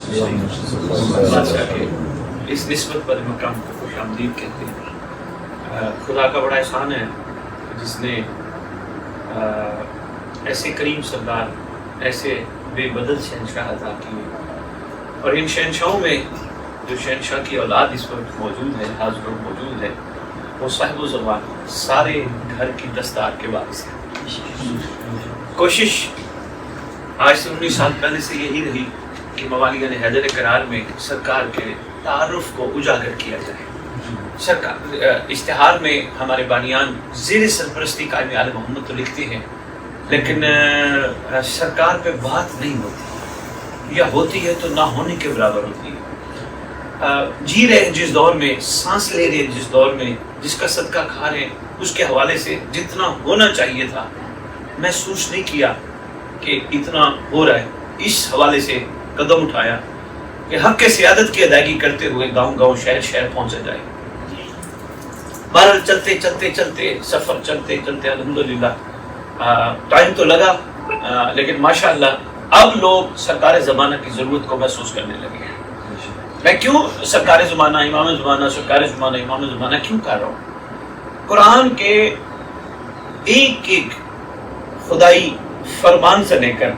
بادشاہ کے اس نسبت پر مقام کو خوش آمدید کہتے ہیں۔ خدا کا بڑا احسان ہے جس نے ایسے کریم سردار، ایسے بے بدل شہنشاہ عطا کیے، اور ان شہنشاہوں میں جو شہنشاہ کی اولاد اس وقت موجود ہے، حاضر و موجود ہے، وہ صاحب و زبان سارے گھر کی دستار کے وارث ہیں۔ کوشش آج سے 19 سال پہلے سے یہی رہی کہ موالیان حیدر کرار میں سرکار کے تعارف کو اجاگر کیا جائے۔ سرکار اشتہار میں ہمارے بانیان زیر سرپرستی قائم آل محمد تو لکھتے ہیں، لیکن سرکار پہ بات نہیں ہوتی، یا ہوتی ہے تو نہ ہونے کے برابر ہوتی ہے۔ جی رہے جس دور میں، سانس لے رہے جس دور میں، جس کا صدقہ کھا رہے ہیں، اس کے حوالے سے جتنا ہونا چاہیے تھا محسوس نہیں کیا کہ اتنا ہو رہا ہے۔ اس حوالے سے قدم اٹھایا کہ حق کے سیادت کی ادائیگی کرتے ہوئے گاؤں گاؤں شہر شہر پہنچا جائے۔ بہرحال چلتے چلتے چلتے سفر چلتے چلتے الحمدللہ ٹائم تو لگا، لیکن ماشاءاللہ اب لوگ سرکار زمانہ کی ضرورت کو محسوس کرنے لگے ہیں۔ میں کیوں سرکار زمانہ، امام زمانہ، سرکار زمانہ، امام زمانہ کیوں کہہ رہا ہوں؟ قرآن کے ایک ایک خدائی فرمان سے لے کر،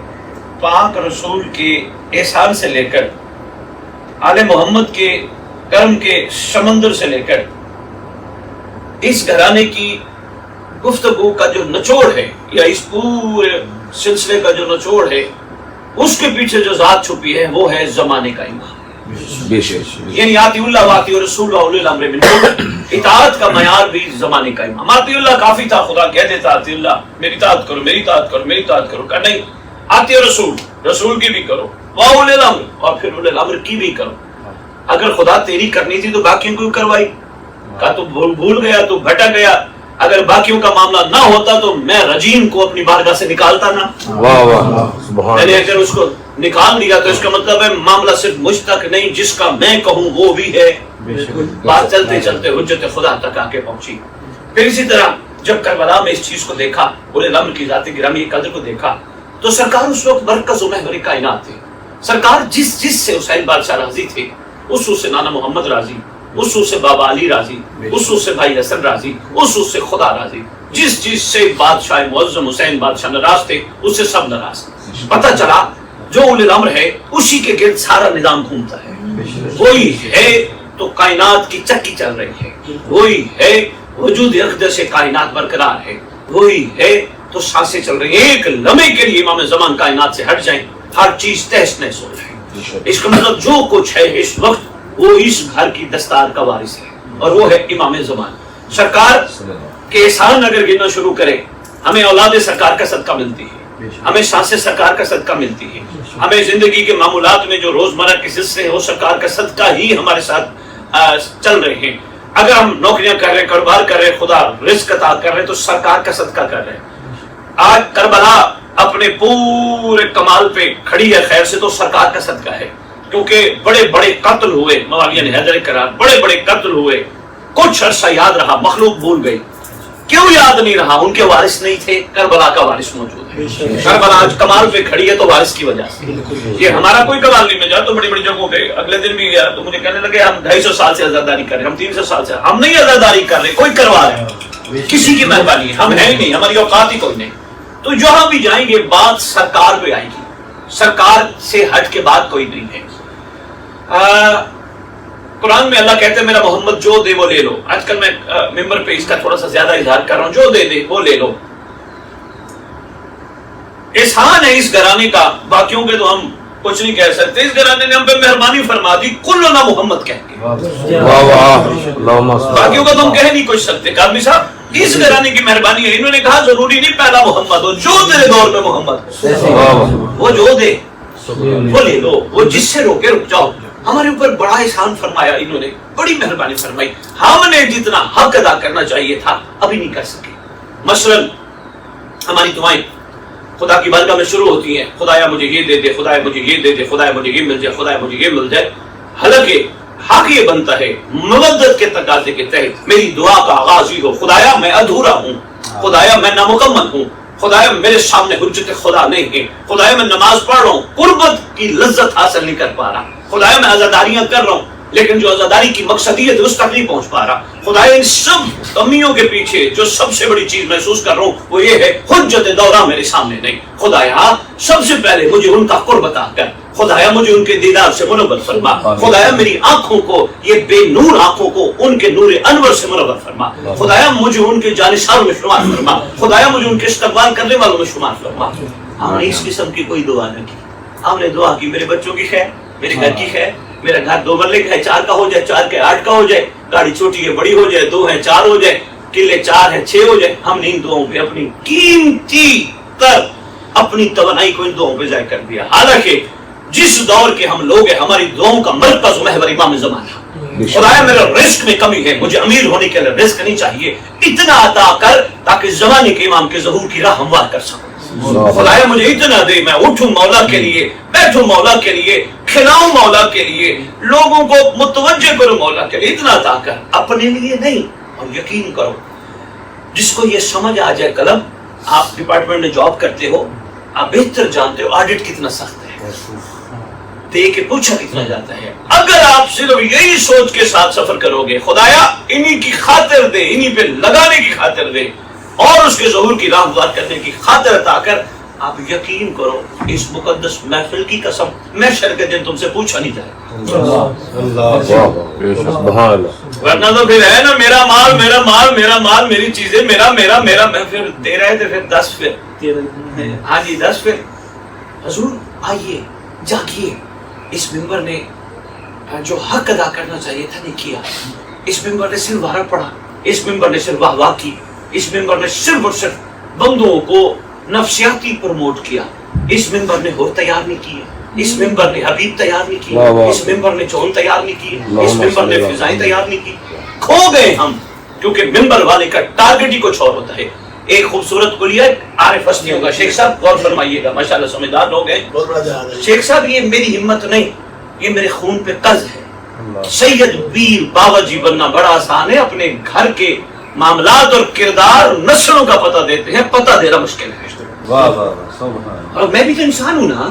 پاک رسول کے احسان سے لے کر، آل محمد کے کرم کے سمندر سے لے کر، اس گھرانے کی گفتگو کا جو نچوڑ ہے، یا اس پورے سلسلے کا جو نچوڑ ہے، اس کے پیچھے جو ذات چھپی ہے وہ ہے زمانے کا امام۔ یعنی آتی اللہ واتی رسول و اولی الامر منکم، اطاعت کا معیار بھی زمانے کا امام۔ آتی اللہ کافی تھا، خدا کہہ دیتا آتی اللہ میری اطاعت کرو، میری اطاعت کرو، میری اطاعت کرو، کہ نہیں آتی رسول، رسول کی بھی کرو، و اولی الامر، اور پھر اولی الامر کی بھی کرو۔ اگر خدا تیری کرنی تھی تو باقیوں کو کروائی، کہا تو بھول گیا، تو بھٹک گیا۔ اگر باقیوں کا معاملہ نہ ہوتا تو میں رجیم کو اپنی بارگاہ سے نکالتا نہ۔ یعنی اگر اس کو نکال دیا تو اس کا مطلب ہے معاملہ صرف مجھ تک نہیں، جس کا میں کہوں وہ بھی ہے۔ بات چلتے چلتے حجت خدا تک آ کے پہنچی۔ پھر اسی طرح جب کربلا میں اس چیز کو دیکھا، اولی الامر کی ذات گرامی قدر کو دیکھا، تو سرکار اس وقت مرکز و محور کائنات تھے۔ سرکار جس سے حسین بادشاہ راضی تھے، اس سے نانا محمد راضی، اس سے بابا علی راضی، اس سے بھائی حسن راضی، اس سے خدا راضی۔ جس سے بادشاہ معظم حسین بادشاہ ناراض تھے، اس سے سب ناراض۔ پتہ چلا جو اولی الامر ہے اسی کے گرد سارا نظام گھومتا ہے۔ وہی ہے تو کائنات کی چکی چل رہی ہے، وہی ہے وجود اقدس سے کائنات برقرار ہے، وہی ہے تو سانسیں چل رہی ہیں۔ ایک لمحے کے لیے امام زمان کائنات سے ہٹ جائیں، ہر چیز تہس نہس ہو جائے۔ اس کا مطلب جو کچھ ہے اس وقت وہ اس گھر کی دستار کا وارث ہے، اور وہ ہے امام زمان۔ سرکار کے احسان اگر گننا شروع کرے، ہمیں اولاد سرکار کا صدقہ ملتی ہے، ہمیں سانسیں سرکار کا صدقہ ملتی ہے، ہمیں زندگی کے معمولات میں جو روزمرہ کے حصے ہیں وہ سرکار کا صدقہ ہی ہمارے ساتھ چل رہے ہیں۔ اگر ہم نوکریاں کر رہے ہیں، کاروبار کر رہے ہیں، خدا رزق عطا کر رہے ہیں تو سرکار کا صدقہ کر رہے ہیں۔ آج کربلا اپنے پورے کمال پہ کھڑی ہے خیر سے تو سرکار کا صدقہ ہے، کیونکہ بڑے بڑے قتل ہوئے، موالیان حیدر کرار بڑے بڑے قتل ہوئے، کچھ عرصہ یاد رہا، مخلوق بھول گئی۔ کیوں یاد نہیں رہا؟ ان کے وارث نہیں تھے، کربلا کا وارث موجود ہے۔ کربلا آج کمال پہ کھڑی ہے تو وارث کی وجہ سے۔ یہ ہمارا کوئی کمال نہیں، میں جاتا تو بڑی بڑی جگہوں پہ، اگلے دن بھی گیا تو مجھے کہنے لگے ہم 250 سال سے عزاداری کر رہے ہیں، ہم 300 سال سے، ہم نہیں عزاداری کر رہے، کوئی کروا رہے ہیں، کسی کی مہربانی ہے، ہم ہیں ہی نہیں، ہماری اوقات ہی کوئی نہیں۔ تو جہاں بھی جائیں گے بات سرکار پہ آئے گی، سرکار سے ہٹ کے بات کوئی نہیں ہے۔ قرآن میں اللہ کہتے ہیں میرا محمد جو دے وہ لے لو۔ آج کل میں ممبر پہ اس کا تھوڑا سا زیادہ اظہار کر رہا ہوں، جو دے دے وہ لے لو۔ احسان ہے اس گھرانے کا، باقیوں کے تو ہم کچھ نہیں کہہ سکتے۔ اس گھرانے نے ہم پہ مہربانی فرما دی، کلنا محمد کہہ کے، باقیوں کا تو ہم کہہ نہیں کچھ سکتے۔ قاضی صاحب اس گھرانے کی مہربانی ہے، انہوں نے کہا ضروری نہیں پہلا محمد ہو، جو تیرے دور میں محمد وہ جو دے وہ لے لو، وہ جس سے روکے رک جاؤ۔ ہمارے اوپر بڑا احسان فرمایا انہوں نے، بڑی مہربانی فرمائی۔ ہم نے جتنا حق ادا کرنا چاہیے تھا ابھی نہیں کر سکے۔ مثلا ہماری دعائیں خدا کی بارگاہ میں شروع ہوتی ہیں، خدایا مجھے یہ دے دے، خدایا مجھے یہ دے دے، خدایا مجھے یہ مل جائے، خدایا مجھے یہ مل جائے۔ حالانکہ حق یہ بنتا ہے مودت کے تقاضے کے تحت میری دعا کا آغاز ہی ہو، خدایا میں ادھورا ہوں، خدایا میں نامکمل ہوں، خدایا میرے سامنے حجت خدا نہیں ہے، خدایا میں نماز پڑھ رہا ہوں، قربت کی لذت حاصل نہیں کر پا رہا، خدایا میں عزاداریاں کر رہا ہوں لیکن جو عزاداری کی مقصدیت ہے اس تک نہیں پہنچ پا رہا، خدایا ان سب کمیوں کے پیچھے جو سب سے بڑی چیز محسوس کر رہا ہوں وہ یہ ہے حجت دورہ میرے سامنے نہیں، خدایا سب سے پہلے مجھے ان کا قرب عطا کر، خدایا مجھے ان کے دیدار سے منور فرما، خدایا میری آنکھوں کو، یہ بے نور آنکھوں کو ان کے نور انور سے منور فرما، خدایا مجھے ان کے جانشینوں میں شمار فرما، خدایا مجھے ان کے استقبال کرنے والوں میں شمار فرما۔ ہم نے اس قسم کی کوئی دعا نہ کی، ہم نے دعا کی میرے بچوں کی خیر، میرے گھر کی خیر، میرا گھر 2 مرلے کا ہے 4 کا ہو جائے، 4 کے 8 کا ہو جائے، گاڑی چھوٹی ہے بڑی ہو جائے، 2 ہے 4 ہو جائے، قلعے 4 ہے 6 ہو جائے۔ ہم نے ان دعاؤں پہ اپنی قیمتی تر اپنی توانائی کو ان دعاؤں پہ ضائع کر دیا، حالانکہ جس دور کے ہم لوگ ہیں ہماری دعاؤں کا مرکز و محور امام زمانہ۔ خدایا میرے رزق میں کمی ہے، مجھے امیر ہونے کے لیے رزق نہیں چاہیے، اتنا عطا کر تاکہ زمانے کے امام کے ظہور کی راہ ہموار کر سکوں۔ خدایا مجھے اتنا دے، میں اٹھوں مولا کے لیے، بیٹھوں مولا کے لیے، کھلاؤں مولا کے لیے، لوگوں کو متوجہ کروں مولا کے لیے، اتنا عطا کر، اپنے لیے نہیں۔ اور یقین کرو جس کو یہ سمجھ آ جائے قلم، آپ ڈپارٹمنٹ میں جاب کرتے ہو، آپ بہتر جانتے ہو آڈٹ کتنا سخت ہے، دے کے پوچھا کتنا جاتا ہے۔ اگر آپ صرف یہی سوچ کے ساتھ سفر کرو گے خدایا انہی کی خاطر دے، انہی پہ لگانے کی خاطر دے اور اس کے ظہور کی راہ ہموار کرنے کی خاطر عطا کر، آپ یقین کرو اس مقدس محفل کی قسم محشر کے دن تم سے پوچھا نہیں جائے ورنہ تو پھر ہے نا میرا مال میرا مال میرا مال میری چیزیں میرا میرا میرا، میں پھر دے رہے تھے پھر 10 پھر ہاں جی 10 پھر۔ حضور آئیے جاگیے، اس ممبر نے جو حق ادا کرنا چاہیے تھا نہیں کیا، اس ممبر نے صرف وارہ پڑھا، اس ممبر نے صرف واہ واہ کی، اس ممبر نے صرف اور صرف بندوں کو نفسیاتی پروموٹ کیا، اس ممبر نے ہو تیار نہیں کیا، اس ممبر نے حبیب تیار نہیں کیا، اس ممبر نے چون تیار نہیں کیا، اس ممبر نے فضائیں تیار نہیں کی۔ کھو گئے ہم، کیونکہ ممبر والے کا ٹارگٹ ہی کچھ اور ہوتا ہے۔ ایک خوبصورت کلیہ عارف ہستی ہوگا، شیخ صاحب غور فرمائیے گا، ماشاءاللہ سمجھدار لوگ ہیں۔ شیخ صاحب یہ میری ہمت نہیں، یہ میرے خون پہ قز ہے۔ سید ویر بابا جی بننا بڑا آسان ہے، اپنے گھر کے معاملات اور کردار نسلوں کا پتہ دیتے ہیں، پتہ دینا مشکل ہے۔ اور میں بھی تو انسان ہوں نا،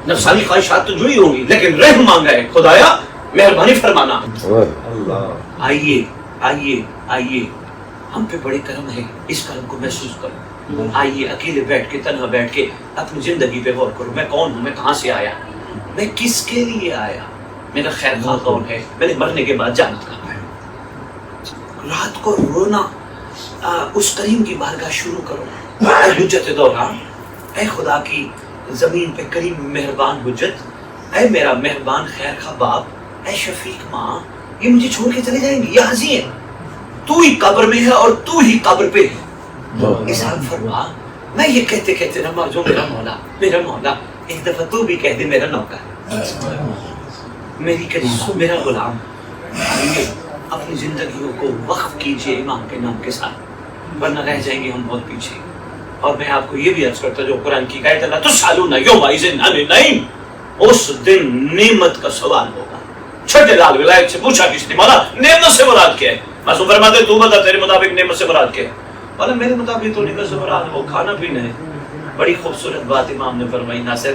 نفسانی خواہشات تو جو ہی ہوں گی، لیکن رحم مانگا ہے خدایا مہربانی فرمانا۔ آئیے آئیے آئیے، ہم پہ بڑے کرم ہے، اس کرم کو محسوس کرو۔ آئیے اکیلے بیٹھ کے، تنہا بیٹھ کے اپنی زندگی پہ غور کرو، میں کون ہوں، میں کہاں سے آیا، میں کس کے لیے آیا، میرا خیر خواہ کون ہے، میں نے مرنے کے بعد جانا کہاں ہے۔ رات کو رونا اس کریم کی بارگاہ شروع کرو، اے حجت دورہ، اے خدا کی زمین پہ کریم مہربان حجت، اے میرا مہربان خیر خواہ باپ، اے شفیق ماں، یہ مجھے چھوڑ کے چلے جائیں گے، یہ حاضی ہے، تو ہی قبر میں ہے اور تو ہی قبر پہ ہے۔ اظہار فرما، میں یہ کہتے کہتے نہ مر جاؤں میرا مولا، میرا مولا، ایک دفعہ تو بھی کہہ دے میرا نوکر، میری کریم، میرا غلام۔ آئیے اپنی زندگیوں کو وقف کیجئے امام کے نام کے ساتھ، ورنہ رہ جائیں گے ہم بہت پیچھے۔ اور میں آپ کو یہ بھی عرض کرتا جو قرآن کی آیت اللہ تسألون یومئذ عن النعیم، اس دن نعمت کا سوال ہوگا۔ چھٹے لال ولایت سے پوچھا کس نے، مولا نعمت سے مراد کیا ہے؟ معصوم فرماتے تو بتا تیرے مطابق نعمت سے مراد کیا ہے؟ مولا میرے مطابق تو نعمت سے مراد وہ کھانا پینا ہے۔ بڑی خوبصورت بات امام نے فرمائی ناصر،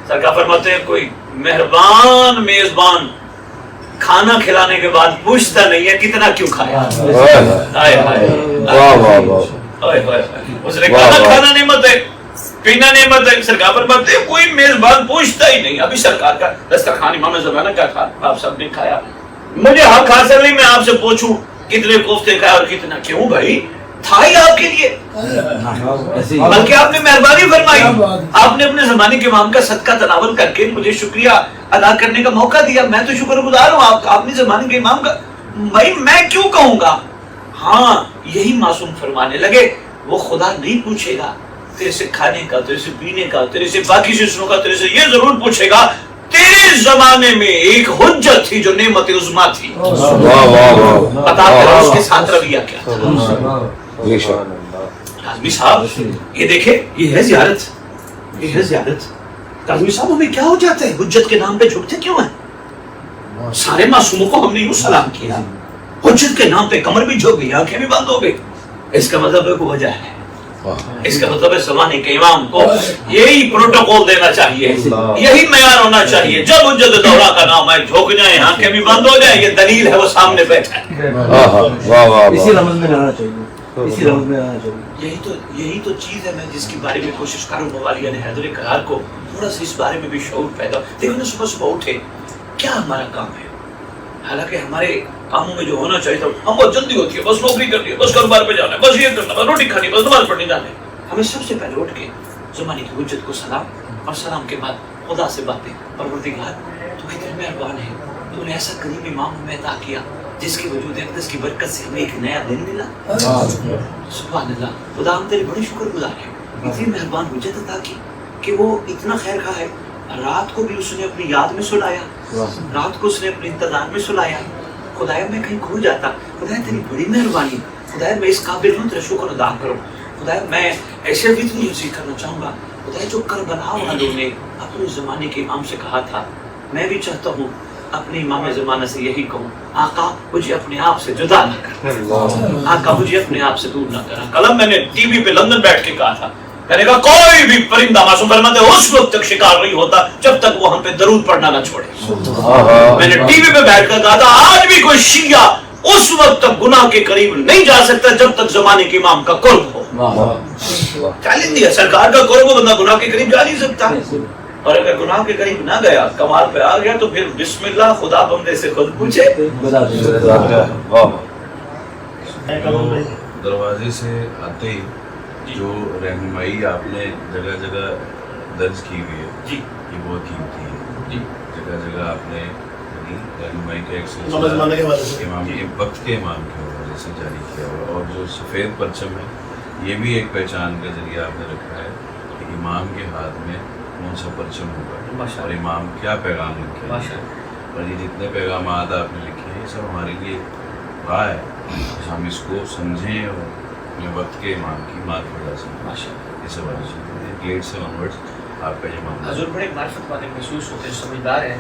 سرکار فرماتے ہیں کوئی مہربان میزبان کھانا کھلانے کے بعد پوچھتا نہیں ہے کتنا کیوں کھایا۔ اس نے کہا کھانا نعمت ہے، پینا نعمت ہے، سرکار فرماتے ہیں کوئی میزبان پوچھتا ہی نہیں۔ ابھی سرکار کا دسترخوان امام زمانہ کا تھا، آپ سب نے کھایا، مجھے حق حاصل نہیں میں آپ سے پوچھوں کتنے کوفتے کھایا اور کتنا، کیوں بھائی تھا ہی آپ کے لیے، بلکہ آپ نے مہربانی فرمائی، آپ نے اپنے زمانے کے امام کا صدقہ تناول کر کے مجھے شکریہ ادا کرنے کا موقع دیا، میں تو شکر گزار ہوں آپ کا، آپ نے زمانے کے امام کا، بھائی میں کیوں کہوں گا۔ ہاں یہی معصوم فرمانے لگے وہ خدا نہیں پوچھے گا تیرے سے کھانے کا، تیرے سے پینے کا، تیرے سے باقی سلسلوں کا، تیرے سے یہ ضرور پوچھے گا تیرے زمانے میں ایک حجت تھی جو نعمت عظمیٰ تھی، پتا کرو اس کے ساتھ رویہ کیا تھا۔ کاظمی صاحب یہ دیکھیں، یہ ہے زیارت، یہ ہے زیارت۔ کاظمی صاحب ہمیں کیا ہو جاتا ہے، حجت کے نام پہ جھکتے کیوں ہیں؟ سارے معصوموں کو ہم نے یوں سلام کیا، حجت کے نام پہ کمر بھی جھک گئی، آنکھیں بھی بند ہو گئی، اس کا مطلب ہے کوئی وجہ ہے، اس کا مطلب ہے زمانے کے امام کو یہی پروٹوکول دینا چاہیے, یہی معیار ہونا چاہیے. جب حجت دورہ کا نام ہے جھک جائیں, آنکھیں بھی بند ہو جائیں, یہ دلیل ہے, وہ سامنے بیٹھا ہے. اسی رمض میں رہنا چاہیے, اسی رمض میں رہنا چاہیے. یہی تو چیز ہے میں جس کے بارے میں کوشش کروں. موالیہ نے حیدر قرار کو تھوڑا سا اس بارے میں بھی شعور پیدا. دیکھو نا, صبح صبح اٹھے, کیا ہمارا کام ہے؟ حالانکہ ہمارے کاموں میں جو ہونا چاہیے تھا, ہم بہت جلدی ہوتی ہے, بس نوکری کرنی ہے, بس کاروبار پہ جانا ہے, بس یہ کرنا ہے, بس روٹی کھانی ہے, بس نماز پڑھنے جانا ہے. ہمیں سب سے پہلے اٹھ کے زمانے کی حجت کو سلام, اور سلام کے بعد خدا سے باتیں. پروردگار تو کتنے مہربان ہے, تو نے ایسا کریم امام ہمیں عطا کیا جس کے وجود اقدس کی برکت سے ہمیں ایک نیا دن ملا. سبحان اللہ, خدا ہم تیرے بڑے شکر گزار ہیں. اتنی مہربان حجت عطا کی کہ وہ اتنا خیر خواہ ہے. رات کو بھی اس نے اپنی یاد میں سلایا, رات کو اس نے اپنے انتظار میں سلایا. خدایا میں کہیں کھو جاتا, خدایا تیری بڑی مہربانی, خدایا میں اس قابل ہوں تیرا شکر ادا کروں. خدایا میں ایسے بھی اتنی عرضی کرنا چاہوں گا, خدایا جو کربلا والوں نے اپنے زمانے کے امام سے کہا تھا, میں بھی چاہتا ہوں اپنے امام زمانہ سے یہی کہوں, آقا مجھے اپنے آپ سے جدا نہ کر, آقا مجھے اپنے آپ سے دور نہ کر. کل میں نے ٹی وی پہ لندن بیٹھ کے کہا تھا, میں نے کہا کوئی بھی پرندہ معصوم فرماتے اس وقت تک شکار نہیں ہوتا جب تک وہ ہم پہ درود پڑھنا نہ چھوڑے. میں نے ٹی وی پہ بیٹھ کر کہا تھا آج بھی کوئی شیعہ اس وقت تک گناہ کے قریب نہیں جا سکتا جب تک زمانے کے امام کا قرب ہو. چیلنج دیا, سرکار کا قرب ہو, بندہ گناہ کے قریب جا نہیں سکتا. اور اگر گناہ کے قریب نہ گیا, کمال پہ آ گیا, تو پھر بسم اللہ, خدا بندے سے خود پوچھے. دروازے سے آتے ہی جو رہنمائی آپ نے جگہ جگہ درج کی ہوئی ہے, جی یہ بہت قیمتی ہے. جی جگہ جگہ آپ نے رہنمائی کا ایک سلسلہ امام کے وقت کے امام کے حوالے سے جاری کیا ہوا, اور جو سفید پرچم ہے یہ بھی ایک پہچان کا ذریعہ آپ نے رکھا ہے کہ امام کے ہاتھ میں کون سا پرچم ہوگا اور امام کیا پیغام لکھے. اور یہ جتنے پیغامات آپ نے لکھے ہیں یہ سب ہمارے لیے راہ ہے, ہم اس کو سمجھیں اور اپنے وقت کے امام کی معرفت حاصل. یہ سب گیٹ سے آنورڈس آپ کا یہ معاملہ. حضور بڑے معرفت والے محسوس ہوتے ہیں, سمجھدار ہیں.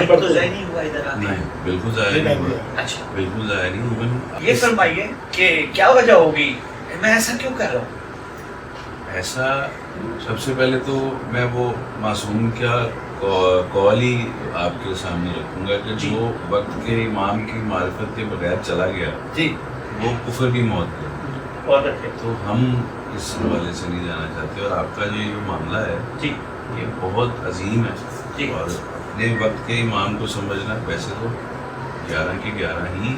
تو ضائع نہیں ہوا ادھر آتے؟ نہیں, بالکل ضائع نہیں ہوا. اچھا, بالکل ضائع نہیں ہوا. یہ فرمائیے کہ کیا وجہ ہوگی, میں ایسا کیوں کر رہا ہوں؟ ایسا سب سے پہلے تو میں وہ معصوم کیا قول ہی آپ کے سامنے رکھوں گا کہ جو وقت کے امام کی معرفت کے بغیر چلا گیا جی وہ کفر کی موت ہے. بہت اچھے. تو ہم اس حوالے سے نہیں جانا چاہتے, اور آپ کا جو معاملہ ہے جی یہ بہت عظیم ہے. جی. اور اپنے وقت کے امام کو سمجھنا, ویسے تو 11 کے 11 ہی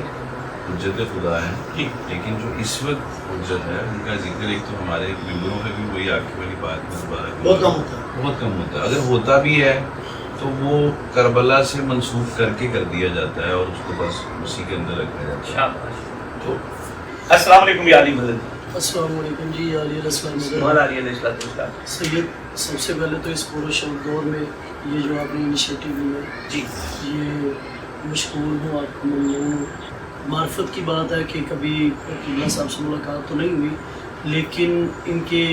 حجت خدا ہیں, لیکن جو اس وقت حجت ہے ان کا ذکر ایک تو ہمارے ممبروں پہ بھی وہی آخری والی بات میں دوبارہ بہت کم ہوتا ہے. اگر ہوتا بھی ہے تو وہ کربلا سے منسوخ کر کے کر دیا جاتا ہے اور اس کو بس اسی کے اندر رکھا جاتا ہے. تو السلام علیکم یا علی مدد. السلام علیکم جی, علی السلام سید. سب سے پہلے تو اس پورے شب دور میں یہ جو آپ نے انیشیٹو لی ہے جی یہ مشکور ہوں, آپ کو ممنون. معرفت کی بات ہے کہ کبھی قبلہ صاحب سے ملاقات تو نہیں ہوئی, لیکن ان کے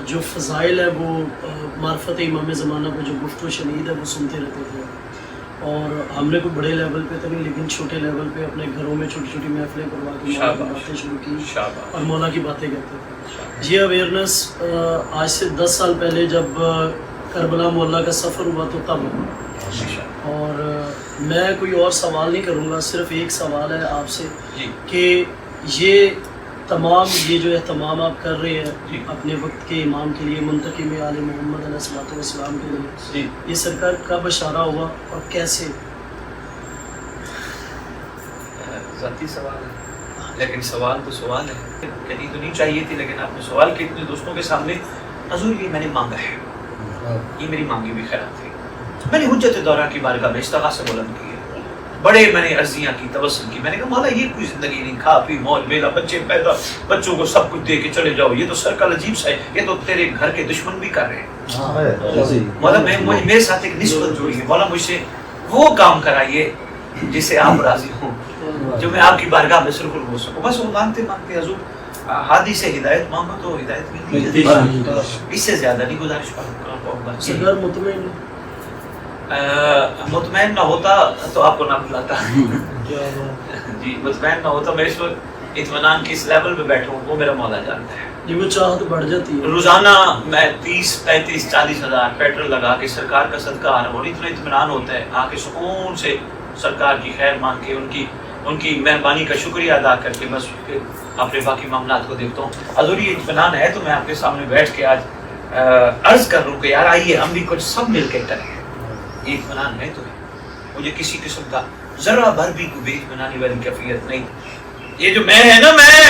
جو فضائل ہے وہ معرفت امام زمانہ پہ جو گفتگو شنید ہے وہ سنتے رہتے تھے. اور ہم نے کوئی بڑے لیول پہ تو نہیں, لیکن چھوٹے لیول پہ اپنے گھروں میں چھوٹی چھوٹی محفلیں کروا کے مولا کی باتیں شروع کی اور مولا کی باتیں کرتے تھے. یہ اویئرنیس آج سے 10 سال پہلے جب کربلا مولا کا سفر ہوا تو تب. اور میں کوئی اور سوال نہیں کروں گا, صرف ایک سوال ہے آپ سے کہ یہ تمام یہ جو اہتمام آپ کر رہے ہیں اپنے وقت کے امام کے لیے, منتقم آل محمد علیہ الصلوۃ والسلام کے لیے, یہ سرکار کب اشارہ ہوا اور کیسے؟ ذاتی سوال ہے, لیکن سوال تو سوال ہے. کہنی تو نہیں چاہیے تھی, لیکن آپ نے سوال کیا اتنے دوستوں کے سامنے. حضور یہ میں نے مانگا ہے, یہ میری مانگی بھی خیرات تھی. میں نے حجت دورہ کی بارگاہ میں استغاثہ بلند کی ہے, بڑے میں نے عرضیاں کی, توسل کی. میں نے کہا مولا یہ کوئی زندگی نہیں, کھا پی موج میلا, بچے پیدا, بچوں کو سب کچھ دے کے چلے جاؤ, یہ تو سرکل عجیب سا ہے, یہ تو تیرے گھر کے دشمن بھی کر رہے ہیں. مولا میرے ساتھ ایک نسبت جوڑی ہے, مولا مجھ سے وہ کام کرائیے جسے آپ راضی ہوں, جو میں آپ کی بارگاہ میں سرخل ہو سکوں. بس وہ مانگتے مانگتے حضور ہادی سے ہدایت مانگو تو ہدایت ملتی ہے, اس سے زیادہ نہیں گزارش پاؤں گا. سرکار مطمئن مطمئن نہ ہوتا تو آپ کو نہ بلاتا. جی مطمئن نہ ہوتا, میں اس وقت इत्मीनान किस लेवल पे बैठूं वो मेरा मौला जानता है। जी वो चाहत बढ़ जाती है। रोजाना मैं 30, 35, 40 हज़ार पेट्रोल लगा के सरकार का सदका आ रहा हूँ और इतना इत्मीनान होता है, आके सुकून से सरकार की खैर मांग के उनकी मेहरबानी का शुक्रिया अदा करके बस फिर अपने बाकी मामलात को देखता हूँ। हज़ूर ये इत्मीनान है तो मैं आपके सामने बैठ के आज अर्ज कर रहा हूँ कि यार आइए हम भी कुछ सब मिल के करें। ये इत्मीनान है तो मुझे किसी किस्म का जरा भर भी कोई बेइत्मीनानी वाली कैफियत नहीं। ये जो मैं है ना, मैं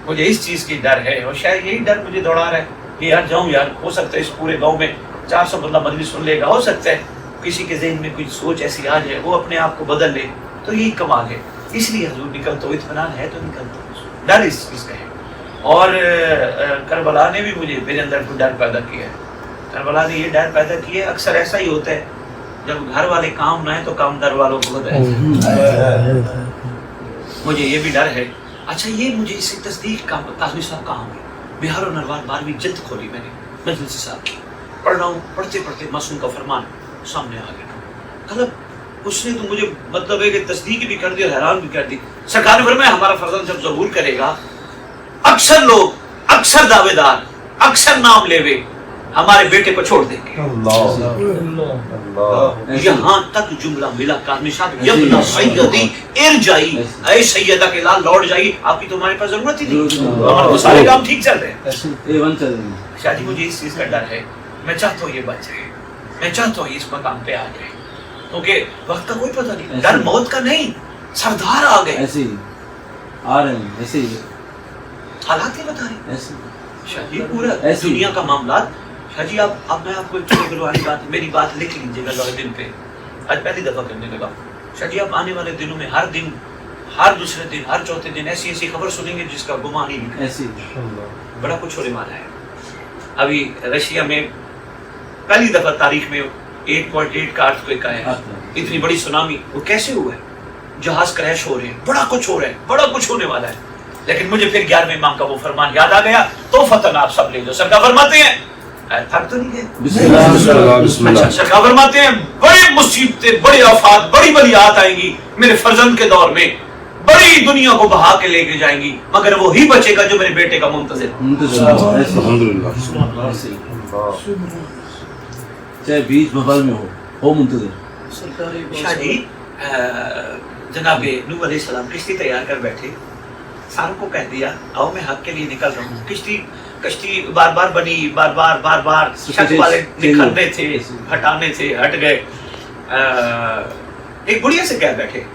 मुझे इस चीज की डर है और शायद यही डर मुझे दौड़ा रहा है कि यार जाऊं यार, हो सकता है इस पूरे गांव में 400 बंदा मजलिस सुन लेगा, हो सकता है किसी के ज़हन में कोई सोच ऐसी आ जाए वो अपने आप को बदल ले, तो यही कमाल है। इसलिए हजूर निकलता हूँ, इत्मीनान है तो निकलता हूँ, डर इस चीज़ का है। और करबला ने भी मुझे मेरे अंदर कोई डर पैदा किया है। करबला ने ये डर पैदा किया है, अक्सर ऐसा ही होता है जब घर वाले काम ना है तो काम दर वालों को बताए। मुझे ये भी डर है। अच्छा ये मुझे इससे तस्दीक का काज़मी साहब कहाँ हुई, बिहार और नरवार 12वीं जल्द खोली मैंने मजलिस साहब की, पढ़ रहा हूँ, पढ़ते पढ़ते मासूम का फरमान सामने आ गया। मतलब उसने तो मुझे मतलब है कि तस्दीक भी कर दी और हैरान भी कर दी। सरकार ने फरमाया हमारा फर्जंद जब ज़बूर करेगा, अक्सर लोग, अक्सर दावेदार, अक्सर नाम लेवे हमारे बेटे को छोड़ देंगे। यहाँ तक जुमला मिला काज़मी साहब, यब्ना सैयदी इरजाई, ऐ सैयदा के लाल लौट जाइए, आपकी तो हमारे पास जरूरत ही नहीं, हमारे तो सारे काम ठीक चल रहे हैं। शादी मुझे इस चीज का डर है, मैं चाहता हूँ ये बच जाए, मैं चाहता हूँ इस मकाम पे आ जाए, क्योंकि वक्त का कोई पता नहीं, डर मौत का नहीं, सरदार आ गए ऐसे ही आ रहे हैं, ऐसे ही हालात ही बता रहे ऐसे शादी पूरा दुनिया का मामला। शादी अब मैं आपको एक छोटी वाली बात, मेरी बात लिख लीजिएगा लॉग दिन पे, आज पहली दफा करने लगा। शादी आप आने वाले दिनों में हर दिन, हर दूसरे दिन, हर चौथे दिन ऐसी ऐसी खबर सुनेंगे जिसका गुमान ही नहीं, ऐसे बड़ा कुछ होने वाला है। अभी रशिया में पहली दफा तारीख में 8.8 का अर्थक्वेक आया, इतनी बड़ी सुनामी, वो कैसे हुआ है? जहाज क्रैश हो रहे हैं, बड़ा कुछ हो रहा है, बड़ा कुछ होने वाला है। लेकिन मुझे फिर 11वें इमाम का वो फरमान याद आ गया, तो फतन आप सब ले लो। सरकार फरमाते हैं, थक तो नहीं गए? सरकार फरमाते हैं बड़ी मुसीबतें, बड़ी आफात, बड़ी बलियात आएंगी मेरे फर्जंद के दौर में, बड़ी दुनिया को बहा के लेके जाएंगी, मगर वो ही बचेगा जो मेरे बेटे का मुंतज़िर। चाहे बीच बगल में हो मुंतज़िर। शादी जनाबे नूह अलैहिस्सलाम किश्ती तैयार कर बैठे, सारों को कह दिया आओ मैं हक के लिए निकल रहा हूँ। कश्ती बार बार बनी, बार बार शक वाले निखरने थे, हटाने थे, हट गए। एक बुढ़िया से कह बैठे,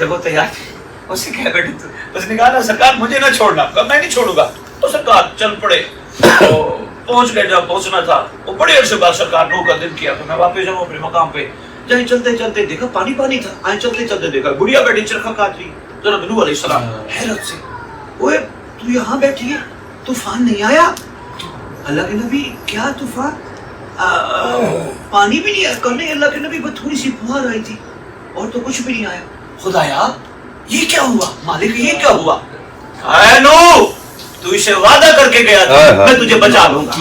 जब वो तैयार थे उससे कह बैठे, तो उसने कहा ना सरकार मुझे ना छोड़ना, कहा मैं नहीं छोड़ूंगा। तो सरकार चल पड़े, तो पहुंच गए जब पहुंचना था। वो बड़े अरसे बाद सरकार नूह का दिन किया, तो मैं वापस जाऊँ अपने मकाम पे। जाए चलते चलते देखा पानी पानी था, आए चलते चलते देखा बुढ़िया बैठी चरखा काट रही। जनाब नूह अलैहिस्सलाम हैरत से, ओए तू यहाँ बैठी है, तूफान नहीं आया? अल्लाह के नबी क्या तूफान? पानी भी नहीं आया? नहीं अल्लाह के नबी, बस थोड़ी सी फुहार आई थी और तो कुछ भी नहीं आया। खुदाया ये क्या हुआ? मालिक ये क्या हुआ? नूह तू इसे वादा करके गया था मैं तुझे बचा लूंगा,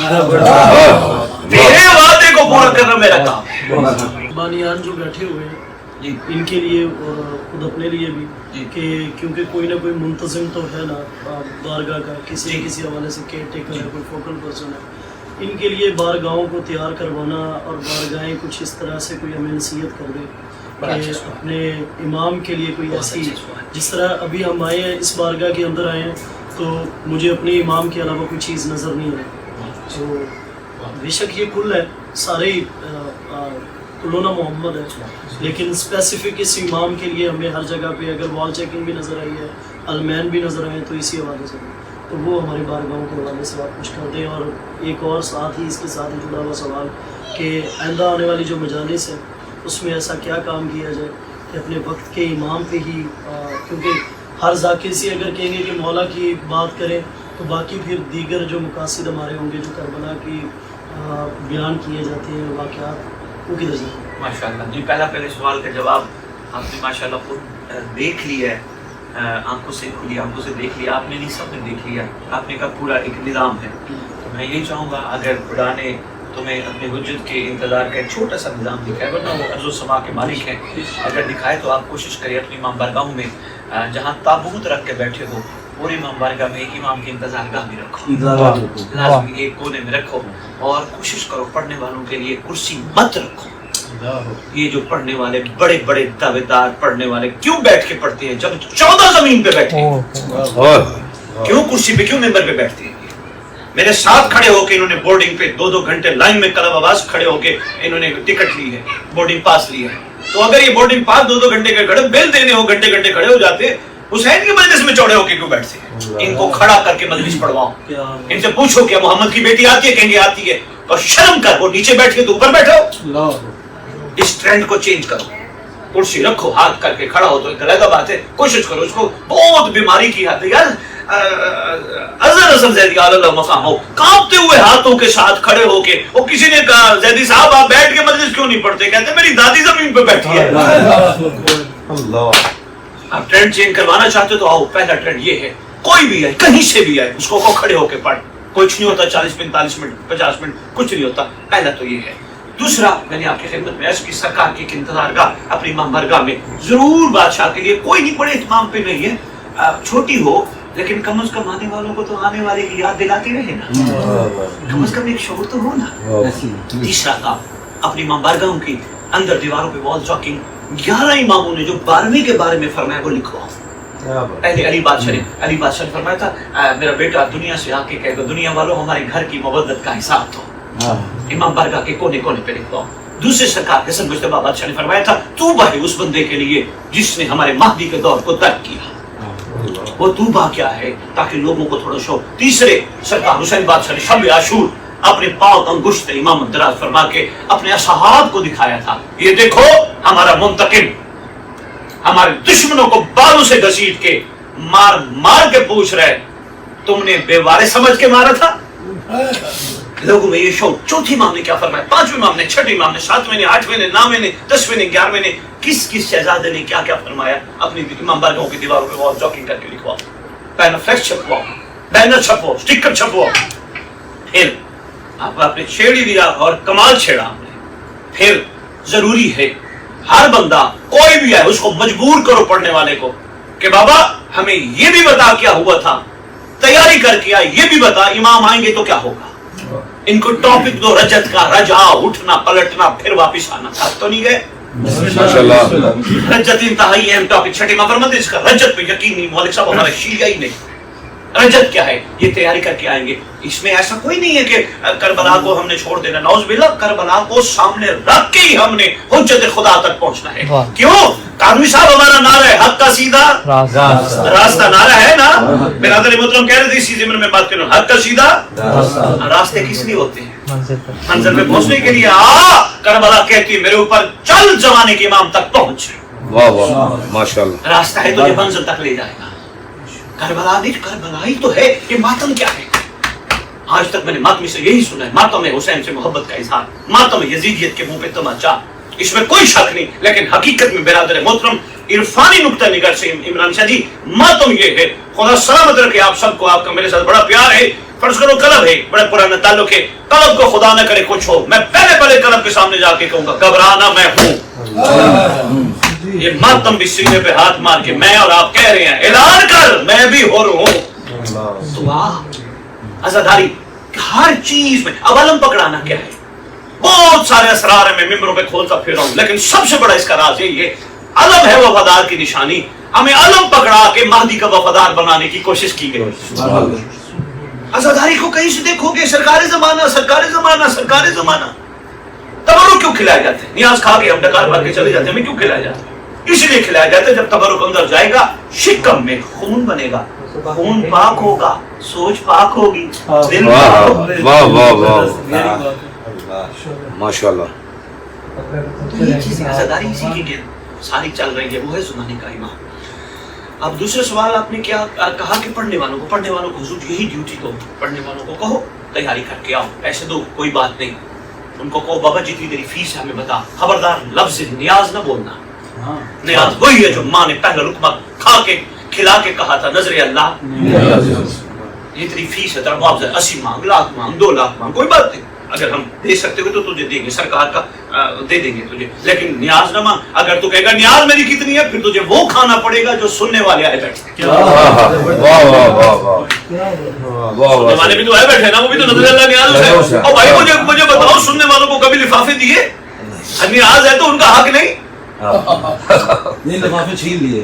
तेरे वादे को पूरा करना मेरा काम है। बानियान जो बैठे हुए हैं इनके लिए और खुद अपने लिए भी कि क्योंकि कोई ना कोई मुंतज़िम तो है ना बारगाह का, किसी न किसी हवाले से केयर टेकर है, कोई फोकल पर्सन है। इनके लिए बारगाहों को तैयार करवाना और बारगाहें कुछ इस तरह से कोई हमें नसीहत कर दे कि अपने इमाम के लिए कोई ऐसी, जिस तरह अभी हम आए हैं इस बारगाह के अंदर आए हैं तो मुझे अपने इमाम के अलावा कोई चीज़ नज़र नहीं आई। तो बेशक ये कुल है, सारे कुलोना मोहम्मद है, लेकिन स्पेसिफिक इस इमाम के लिए हमें हर जगह पे अगर वॉल चेकिंग भी नज़र आई है, अलमैन भी नज़र आए, तो इसी हवाले से तो वो हमारे बारगाहों के हवाले से आप कुछ कर दें। और एक और साथ ही इसके साथ ही जुड़ा हुआ सवाल कि आइंदा आने वाली जो मजालिस है उसमें ऐसा क्या काम किया जाए कि अपने वक्त के इमाम पे ही, क्योंकि हर ज़ाकिर से अगर कहेंगे कि मौला की बात करें तो बाकी फिर दीगर जो मकासद हमारे होंगे, जो करबला की बयान किए जाते हैं वाक़यात, वो किधर जाए? माशाल्लाह जी, पहले सवाल का जवाब आपने माशाल्लाह खुद देख लिया है, आंखों से खुली आंखों से देख लिया आपने, नहीं सबने देख लिया। आपने का पूरा एक निज़ाम है। तो मैं यही चाहूँगा अगर खुदा ने तुम्हें अपनी हुज्जत के इंतज़ार का एक छोटा सा निज़ाम दिखाए, वरना वो अर्ज़ व समा के मालिक हैं। अगर दिखाए तो आप कोशिश करिए अपनी इमाम बारगाहों में जहाँ ताबूत रख के बैठे हो, पूरी इमाम बारगाह में एक इमाम की इंतज़ारगाह भी रखो, लाजमी एक कोने में रखो, और कोशिश करो पढ़ने वालों के लिए कुर्सी मत रखो। ये जो पढ़ने वाले बड़े बड़े दावेदार पढ़ने वाले क्यों बैठ के पढ़ते हैं जब 14 जमीन पे बैठे हैं? क्यों कुर्सी पे, क्यों मेंबर पे बैठते हैं? मेरे साथ खड़े होके इन्होंने बोर्डिंग पे 2-2 घंटे लाइन में कलब आवाज खड़े होके इन्होंने टिकट ली है, बोर्डिंग पास ली है। तो अगर ये बोर्डिंग पास 2-2 घंटे के खड़े बेल देने हो, घंटे घंटे खड़े हो जाते, हुसैन की मजलिस में चौड़े होके क्यों बैठते हैं? इनको खड़ा करके मजलिस पढ़वाओ, इनसे पूछो क्या मोहम्मद की बेटी आती है? कहेंगे आती है। और शर्म कर, वो नीचे बैठ के तो ऊपर बैठो। इस ट्रेंड को चेंज करो, कुर्सी रखो, हाथ करके खड़ा हो तो एक अलग बात है, कोशिश करो। उसको बहुत बीमारी की हाथ है यार, कांपते हुए हाथों के साथ खड़े होके, वो किसी ने कहा जैदी साहब आप बैठ के मजलिस क्यों नहीं पढ़ते? कहते मेरी दादी जमीन पे बैठी है। आप ट्रेंड चेंज करवाना चाहते तो आओ, पहला ट्रेंड ये है, कोई भी है कहीं से भी है उसको खड़े होके पढ़, कुछ नहीं होता 40-45 मिनट 50 मिनट कुछ नहीं होता। पहला तो ये है। दूसरा, मैंने आपकी खिदमत में अर्ज की, सरकार की इंतज़ारगाह अपनी इमाम बारगाह में जरूर बादशाह के लिए कोई नहीं, बड़े इत्माम पे नहीं है, छोटी हो लेकिन कम से कम आने वालों को तो आने वाले की याद दिलाती रहे ना, कम से कम एक शौर तो हो ना। तीसरा काम, अपनी इमाम बारगाहों की अंदर दीवारों पे वॉल चॉकिंग 11 इमामों ने जो 12वीं के बारे में फरमाया वो लिखवाओ। पहले अली बादशाह ने फरमाया था मेरा बेटा दुनिया से आके कहेगा दुनिया वालों हमारे घर की मवद्दत का हिसाब दो, इमाम बारगाह के कोने कोने पे लिखवाओ। दूसरे सरकार हसन मुश्तबा बादशाह ने फरमाया था तूबा है उस बंदे के लिए जिसने हमारे महदी के दौर को तर्क किया, वो तूबा क्या है ताकि लोगों को थोड़ा शौक। तीसरे सरकार हुसैन बादशाह ने शब आशूर अपने पांव अंगुश्त इमाम दराज फरमा के अपने असहाब को दिखाया था, ये देखो हमारा मुंतकिम हमारे दुश्मनों को बालों से घसीट के मार मार के पूछ रहे तुमने बेवारे समझ के मारा था। लोगों में ये शौक। चौथी इमाम ने क्या फरमाया, पांचवें इमाम ने, छठे इमाम ने, 7वें ने, 8वें ने, 9वें ने, 10वें ने, 11वें ने, किस किस शहजादे ने क्या क्या फरमाया अपनी इमाम बारगाहों की दीवारों पे वॉल चॉकिंग करके लिखवाओ, पैनाफ्लेक्स छपवाओ, बैनर छपवाओ, स्टिकर छपवाओ। फिर आपने छेड़ी दिया और कमाल छेड़ा आपने। फिर जरूरी है हर बंदा कोई भी है उसको मजबूर करो पढ़ने वाले को कि बाबा हमें ये भी बता क्या हुआ था, तैयारी करके आए, ये भी बता इमाम आएंगे तो क्या होगा। इनको टॉपिक दो रजत का, रजा उठना पलटना फिर वापिस आना। थक तो नहीं गए? रजत इंतहाई अहम टॉपिक, छठी मफरमत इसका रजत पे यकीन नहीं, मौलिक साहब हमारा शिया ही नहीं। रजत क्या है ये तैयारी करके आएंगे। इसमें ऐसा कोई नहीं है कि करबला को हमने छोड़ देना, नौज़बिल्लाह करबला को सामने रख के ही हमने हुज्जत खुदा तक पहुंचना है। क्यों? कादमी साहब हमारा नारा है हक का सीधा रास्ता, नारा है ना। बिरादर मोहतरम कह रहे थे इसी ज़िम्न में बात करूं, हक का सीधा रास्ते किस लिए होते हैं? मंजिल पे पहुंचने के लिए। करबला कहती है मेरे ऊपर चल जमाने के इमाम तक पहुंच। वाह वाह माशाअल्लाह। रास्ता है तुझे मंजिल तक ले जाएगा। करबला ही तो है। ये मातम क्या है? आज तक मैंने मातमी से यही सुना है, मातम है हुसैन से मोहब्बत का इजहार, मातम है यजीदियत के मुंह पे तमाचा, इसमें कोई शक नहीं। लेकिन हकीकत में बिरादर मोहतरम इरफानी नुक्ता निगार से इमरान शाह जी मातम ये है, खुदा सलामत रखे आप सबको, आपका मेरे साथ बड़ा प्यार है। फर्ज करो कलब है, बड़ा पुराना ताल्लुक है, कलब को खुदा न करे कुछ हो, मैं पहले कलब के सामने जाके कहूंगा घबराना मैं हूं। ये मातम भी सीने पे हाथ मार के मैं और आप कह रहे हैं ऐलान कर मैं भी हो रहा हूं। आजादारी हर चीज में। अब अलम पकड़ाना क्या है? बहुत सारे असरार है, मैं मिंबरों पे खोलता फिर रहा हूं, लेकिन सबसे बड़ा इसका राज यही है, अलम है वफादार की निशानी। हमें अलम पकड़ा के महदी का वफादार बनाने की कोशिश की गई। आजादारी को कहीं से देखोगे सरकारी जमाना सरकारी जमाना सरकारी जमाना। तबरुक क्यों खिलाए जाते हैं? नियाज खा के हम डकार मार के चले जाते हैं, हमें क्यों खिलाया जाता है? इसलिए खिलाया जाता है जब तबरुक अंदर जाएगा शिकम में खून बनेगा, खून पाक होगा, सोच पाक होगी, दिल पाक होगा। वाह वाह वाह माशाअल्लाह। तो ये चीजें आजादारी इसी की सारी चल रही है, वो है ज़माने का इमाम। अब दूसरा सवाल आपने क्या कहा कि पढ़ने वालों को हुजूर यही ड्यूटी दो, पढ़ने वालों को कहो तैयारी करके आओ, पैसे दो कोई बात नहीं, उनको कहो बाबा जितनी तेरी फीस है हमें बता, खबरदार लफ्ज़ नियाज ना बोलना। नियाज वही है जो माँ ने पहला लुकमा खा के खिला के कहा था नजर अल्लाह ये तेरी फीस है, तेरा मुआवजा 80 मांग, लाख मांग, 2 लाख मांग, कोई बात नहीं, अगर हम दे सकते हो तो तुझे देंगे, सरकार का दे देंगे तुझे, लेकिन न्याज न मांग। अगर तू कहेगा न्याज मेरी कितनी है, फिर तुझे वो खाना पड़ेगा जो सुनने वाले आए बैठे। सुनने वाले भी तो आए बैठे ना, वो भी तो नजर अल्लाह न्याज है। और भाई मुझे बताओ, सुनने वालों को कभी लिफाफे दिए? न्याज है तो उनका हक नहीं? नहीं, लिफाफे छीन लिए,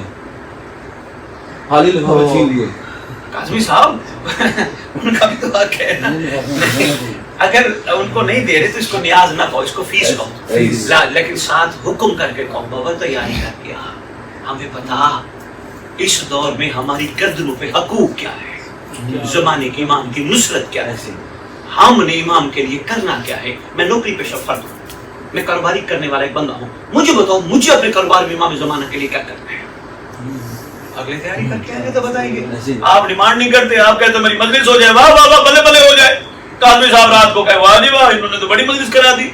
खाली लिफाफे छीन लिए। काज़मी साहब उनका भी तो हक है ना। अगर उनको नहीं दे रहे तो इसको न्याज ना कहो, इसको फीस कहो, लेकिन साथ हुक्म करके कहो बाबा तैयारी करके आ, हमें बता इस दौर में हमारी गर्दनों पे हकूक क्या है, ज़माने के इमाम की नुसरत क्या है, हमने इमाम के लिए करना क्या है। मैं नौकरी पेशा फर्द हूँ, मैं कारोबारी करने वाला एक बंदा हूँ, मुझे बताओ मुझे अपने कारोबार में इमाम ज़माना के लिए क्या करना है। अगले तैयारी करके आएंगे तो बताएंगे। आप डिमांड नहीं करते, आप कहते मेरी मजलिस हो जाए, वाह वाह वाह बल्ले बल्ले हो जाए। काज़मी साहब रात को कहे वाह जी वाह, इन्होंने तो बड़ी मजलिस करा दी।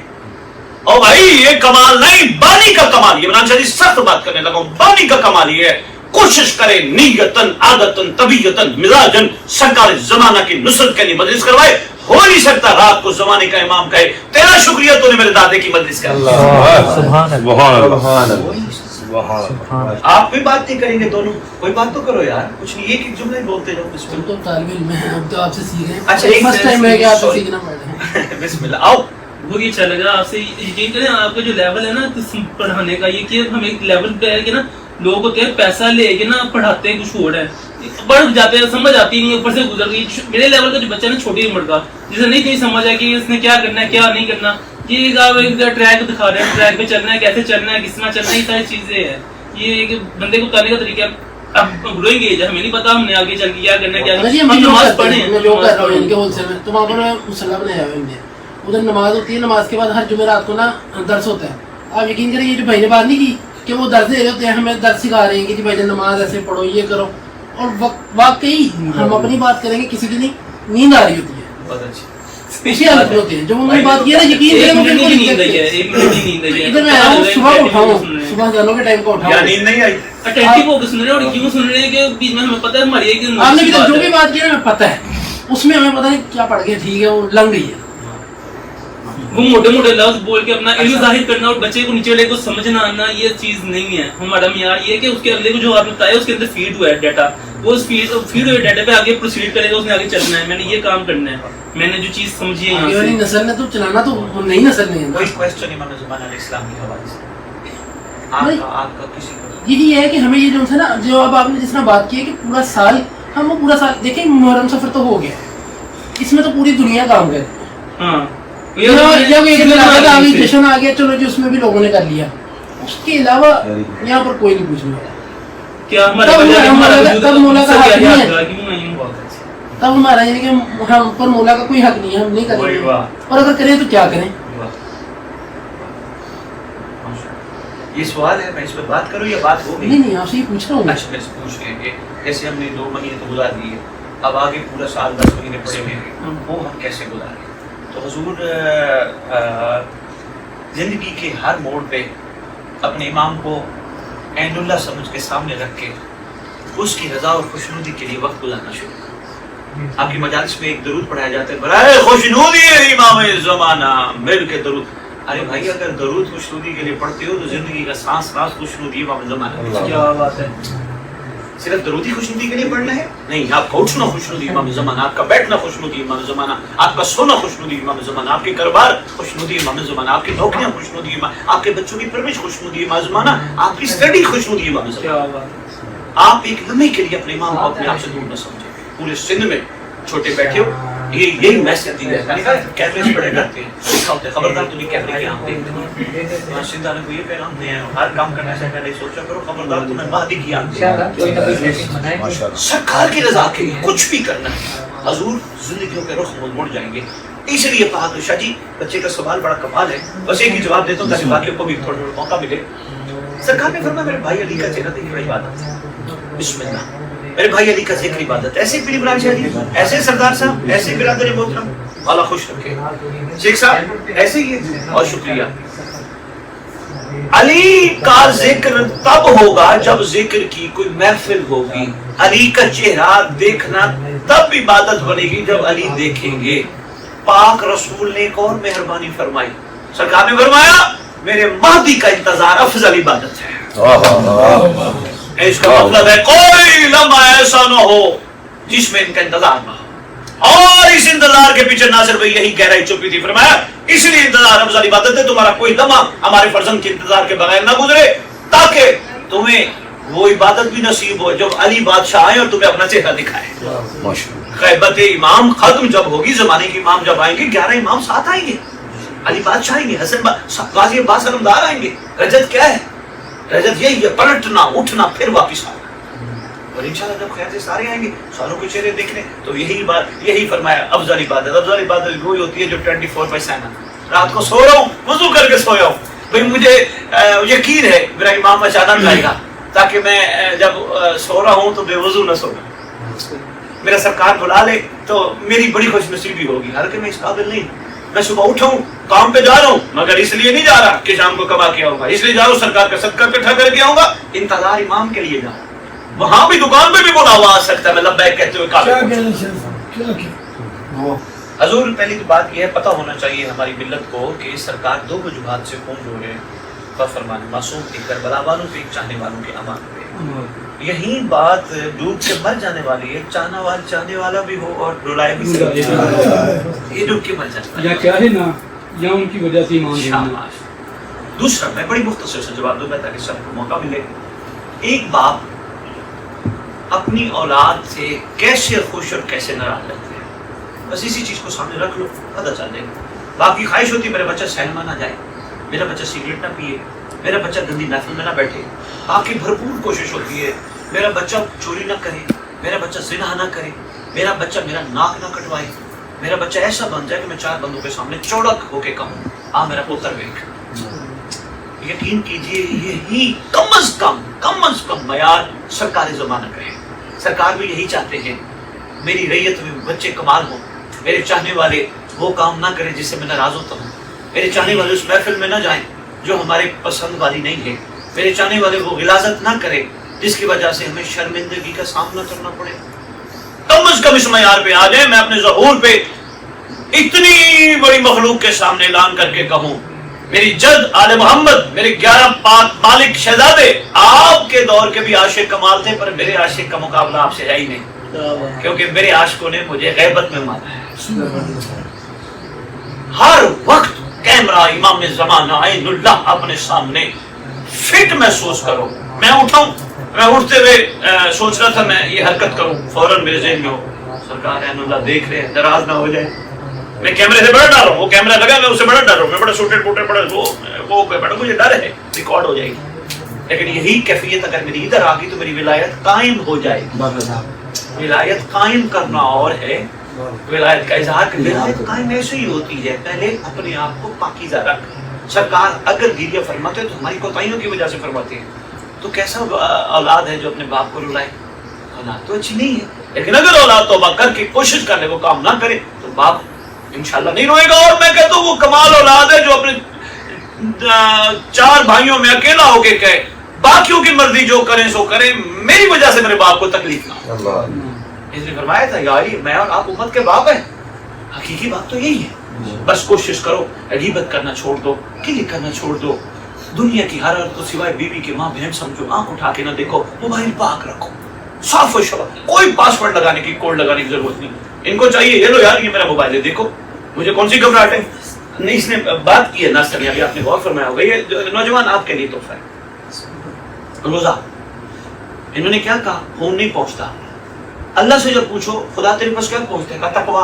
और भाई ये कमाल नहीं, बानी का कमाल, ये इमरान शाह जी सख्त बात करने लगा हूं, बानी का कमाल ये है, कोशिश करे नीयतन आदतन तबीयतन मिजाजन सरकार जमाना की नुसरत के लिए मजलिस करवाए। हो नहीं सकता रात को जमाने का इमाम कहे तेरा शुक्रिया तूने मेरे दादे की मजलिस कर। आप भी बात नहीं करेंगे दोनों, कोई बात तो करो यार, कुछ नहीं, एक जुमला ही बोलते जाओ। हम तो तालिब इल्म हैं, हम तो आपसे सीख रहे हैं। अच्छा, एक फर्स्ट टाइम है कि आपसे सीखना पड़ रहा है। बिस्मिल्लाह, आओ। वो ये चल रहा आपसे यकीन करें, आपका जो लेवल है ना पढ़ाने का, ये कि हम एक लेवल पे है कि ना लोग होते हैं पैसा लेके ना पढ़ाते हैं, कुछ और है, बढ़ जाते हैं, समझ आती नहीं, ऊपर से गुजर गई। मेरे लेवल का जो बच्चा ना छोटी उम्र का, जिसे नहीं कहीं समझ है कि इसने क्या करना है क्या नहीं करना, ये ट्रैक दिखा रहे हैं, ट्रैक पे चलना है, कैसे चलना है, किसना चलना है, ये सारी चीजें हैं। ये एक बंदे को बताने का तरीका अब ग्रोइंग एज है, हमें नहीं पता हमने आगे चल के क्या करना है क्या नहीं। हम नमाज पढ़े, मैं जो कर रहा हूँ इनके होलसेल में, तो वहाँ पर मुसल्ला बनाया हुआ है, उधर नमाज होती है, नमाज के बाद हर जुमेरात को ना दर्स होता है। आप यकीन करें, ये जो भाई ने बात नहीं की कि वो दर्स दे रहे होते हैं, हमें दर्स सिखा रहे हैं कि भाई नमाज ऐसे पढ़ो, ये करो, और वाकई हम अपनी बात करेंगे, किसी की नहीं नींद आ रही होती है, हालत में होते हैं। जो उन्होंने बात की ना, यकीन करें बिल्कुल नींद है। इधर मैं आया हूँ, सुबह उठाऊँ, सुबह जानो के टाइम को उठाऊँ, नींद नहीं आई, अटेंटिव होकर सुन रहे हैं। और क्यों सुन रहे हैं कि बीच में हमें पता है हमारी एक आपने भी जो भी बात की ना हमें पता है, उसमें हमें पता नहीं क्या पढ़ गया, ठीक है वो लंग गई है। वो मोटे मोटे लफ्ज बोल के अपना इल्म जाहिर करना और बच्चे को नीचे वाले को समझना आना, ये चीज नहीं है। हमारा मियार ये है कि उसके अगले को जो आपने बताया उसके अंदर फीड हुआ है डाटा, वो उस फीड हुए डाटा पे आगे प्रोसीड करेगा, उसने आगे चलना है, मैंने ये काम करना है, मैंने जो चीज समझी है यहाँ से। नस्ल ने तो चलाना तो नई नस्ल नहीं है। कोई क्वेश्चन इमाम ज़माना इस्लाम के हवाले से आपका किसी को यही है कि हमें ये जो है ना, जो अब आपने जिस तरह बात की है कि पूरा साल, हम वो पूरा साल देखें, मुहर्रम सफर तो हो गया, इसमें तो पूरी दुनिया काम कर, जश्न आ गया, चलो जी उसमें भी लोगों ने कर लिया, उसके अलावा यहाँ पर कोई नहीं पूछने वाला। क्या तब हमारा यानी कि हम पर मौला का कोई हक नहीं है, हम नहीं करेंगे, और अगर करें तो क्या करें। ये सवाल है, मैं इस पर बात करूं या बात होगी? नहीं आपसे ही पूछ रहा हूँ। अच्छा, मैं पूछ लेंगे, जैसे हमने 2 महीने तो गुजार दिए, अब आगे पूरा साल 10 महीने पड़े हुए हैं, वो हम कैसे गुजारें? तो हुजूर जिंदगी के हर मोड़ पे अपने इमाम को ऐनुल्लाह समझ के सामने रख के उसकी रजा और खुशनुदी के लिए वक्त गुजारना शुरू करें। आपकी मजालिस में एक दरूद पढ़ाया जाता है, बराए खुशनुदी इमाम ज़माना मिल के दरूद। अरे भाई, अगर दरूद खुशनुदी के लिए पढ़ते हो तो जिंदगी का सांस सांस खुशनुदी इमाम ज़माना। क्या बात है, सिर्फ दरूदी खुशनुदी के लिए पढ़ना है? नहीं, आपका उठना खुशनुदी इमाम ज़माना, आपका बैठना खुशनुदी इमाम ज़माना, आपका सोना खुशनुदी इमाम ज़माना, आपके कारोबार खुशनुदी इमाम ज़माना, आपकी नौकरियां खुशनुदी इमाम, आपके बच्चों की परवरिश खुशनुदी इमाम ज़माना, आपकी स्टडी खुशनुदी इमाम ज़माना। आप एक लम्हे के लिए अपने इमाम को अपने आप से दूर न समझें। पूरे सिंध में छोटे बैठे हो, यही मैसेज दी है, कैमरे बड़े करते हैं, लिखा होता है खबरदार तुम्हें कैमरे की आंख देखते। सिंध वाले को ये पैगाम दिए हैं, हर काम करने से पहले सोचा करो खबरदार तुम्हें महदी की आंख। सरकार की रजा के लिए कुछ भी करना है, हजूर जिंदगियों के रुख मुड़ जाएंगे। इसलिए कहा तो शाह जी, बच्चे का सवाल बड़ा कमाल है, बस एक ही जवाब देता हूँ ताकि बाकियों को भी थोड़ा थोड़ा मौका मिले। सरकार ने फरमाया मेरे भाई अली का चेहरा देखना इबादत है, बिस्मिल्लाह, मेरे भाई अली का जिक्र इबादत। ऐसे पीर इमरान शाह जी, ऐसे सरदार साहब, ऐसे बिरादर मोहतरम, अल्लाह खुश रखे। शेख साहब ऐसे ही है, और शुक्रिया। अली का जिक्र तब होगा जब जिक्र की कोई महफिल होगी। अली का चेहरा देखना तब इबादत बनेगी जब अली देखेंगे। पाक रसूल ने एक और मेहरबानी फरमाई, सरकार ने फरमाया मेरे महदी का इंतजार अफजल इबादत है। इसका मतलब है कोई लम्हा ऐसा ना हो जिसमें इनका इंतजार ना हो, और इस इंतजार के पीछे ना सिर्फ यही गहराई छुपी थी, फरमाया इसलिए इंतजार अफजल इबादत है, तुम्हारा कोई लम्हा हमारे फर्जंद के इंतजार के बगैर ना गुजरे, ताकि तुम्हें वो इबादत भी नसीब हो जब अली बादशाह आए और तुम्हें अपना चेहरा दिखाए। ग़ैबत इमाम खत्म जब होगी, जमाने के इमाम जब आएंगे, 11 इमाम साथ आएंगे, अली बादशाह आएंगे, हसन गाजी अब्बास अलमदार आएंगे। रजत क्या है? रजत यही है, पलटना उठना फिर वापिस आना। और इंशाल्लाह जब खैर से सारे आएंगे सारों के चेहरे देखने, तो यही बात, यही फरमाया अफजल इबादत। अफजल इबादत वही होती है जो 24/7 रात को सो रहा हूँ, वुज़ू करके सोया हूँ, भाई मुझे यकीन है मेरा इमाम अचानक आएगा, ताकि मैं जब सो रहा हूँ तो बेवजू न सो, मेरा सरकार बुला ले तो मेरी बड़ी खुशनसीबी होगी। हालांकि मैं इस काबिल नहीं, मैं सुबह उठाऊं काम पे जा रहा हूँ, मगर इसलिए नहीं जा रहा कि शाम को कमा के आऊंगा, इसलिए जा रहा हूँ सरकार का सदका इकट्ठा करके आऊंगा, इंतजार इमाम के लिए जाऊँ। वहां भी दुकान पे भी बुलावा आ सकता है, मैं लब्बैक कहते हुए हजूर। पहली तो बात यह है, पता होना चाहिए हमारी मिल्लत को कि सरकार दो वजूहात से खून जो है फरमाने मासूम थी, करबला वालों पे, एक चाहने वालों के अमान पे। यही बात डूब के मर जाने वाली है, चाहने वाला भी हो और रुलाए भी से ये डूब के मर जाने वाला क्या है ना, या उनकी वजह से ईमान। दूसरा मैं बड़ी मुख्तसर से जवाब दूंगा ताकि सबको मौका मिले। एक बाप अपनी औलाद से कैसे खुश और कैसे नाराज रहते हैं, बस इसी चीज को सामने रख लो, पता चल जाएगा। बाप की ख्वाहिश होती है मेरा बच्चा सैलमा ना जाए, मेरा बच्चा सिगरेट ना पिए, मेरा बच्चा गंदी महफिल में ना बैठे। आपकी भरपूर कोशिश होती है मेरा बच्चा चोरी ना करे, मेरा बच्चा ज़िना ना करे, मेरा बच्चा मेरा नाक ना कटवाए, मेरा बच्चा ऐसा बन जाए कि मैं 4 बंदों के सामने चौड़क होके कहूँ आ मेरा पुत्र वेख। यकीन कीजिए यही कम अज कम मयार सरकारी ज़माना का है। सरकार भी यही चाहते हैं मेरी रैयत में बच्चे कमाल हो, मेरे चाहने वाले वो काम ना करें जिससे मैं नाराज होता हूँ, मेरे चाहने वाले उस महफिल में ना जाएं जो हमारे पसंद वाली नहीं है, मेरे चाहने वाले वो गिलाजत ना करें जिसकी वजह से हमें शर्मिंदगी का सामना करना पड़े। कम अज कम इस मयार पे आ जाए, मैं अपने ज़हूर पे इतनी बड़ी मखलूक के सामने ऐलान करके कहूँ मेरी जद आले मोहम्मद, मेरे 11 पाक मालिक शहजादे आपके दौर के भी आशिक कमाल थे, पर मेरे आशिक का मुकाबला आपसे है ही नहीं, क्योंकि मेरे आशिकों ने मुझे गैबत में माना है। हर वक्त कैमरा इमाम ज़माना ऐनुल्लाह अपने सामने फिट महसूस करो। मैं उठाऊं, मैं उठते हुए सोच रहा था मैं ये हरकत करूं, फौरन मेरे ज़हन में हो सरकार ऐनुल्लाह देख रहे हैं, नाराज ना हो जाए। मैं कैमरे से बड़ा डर रहा हूँ, वो कैमरा लगा मैं उससे बड़ा डर रहा हूँ, मैं बड़ा सूटेड बूटेड बड़ा वो बड़ा मुझे डर है रिकॉर्ड हो जाएगी। लेकिन यही कैफियत अगर मेरी इधर आ गई तो मेरी विलायत कायम हो जाएगी। विलायत कायम करना और है विलायत का इजहार। विलायत कायम ऐसे ही होती है, पहले अपने आप को पाकीज़ा रख। सरकार अगर गिरिया फरमाते तो हमारी कोताहियों की वजह से फरमाते हैं, तो कैसा औलाद है जो अपने बाप को रुलाए? औलाद तो अच्छी नहीं है, लेकिन अगर औलाद तौबा करके कोशिश करने को काम ना करे तो बाप इंशाल्लाह नहीं रोएगा। और मैं कहता हूँ वो कमाल औलाद है जो अपने 4 भाइयों में अकेला होके कहे बाकियों की मर्जी जो करें सो करें, मेरी वजह से मेरे बाप को तकलीफ ना। इसने फरमाया था यार मैं और आप उम्मत के बाप हैं, हकीकी बात तो यही है। बस कोशिश करो, गीबत करना छोड़ दो, किली करना छोड़ दो, दुनिया की हर औरत को सिवाय बीवी की माँ बहन समझो, आंख उठा के ना देखो, मोबाइल पाक रखो, साफ और शफाफ, कोई पासवर्ड लगाने की कोड लगाने की जरूरत नहीं। इनको चाहिए ये लो यार ये मेरा मोबाइल है, देखो मुझे कौन सी घबराहट है। नहीं इसने बात की है नास्ता ने, अभी आपने गौर फरमाया होगा, ये नौजवान आपके लिए तोहफा है। रोजा इन्होंने क्या कहा, खून नहीं पहुंचता। अल्लाह से जब पूछो खुदा तेरे पास क्या पहुंचता है, का तकवा।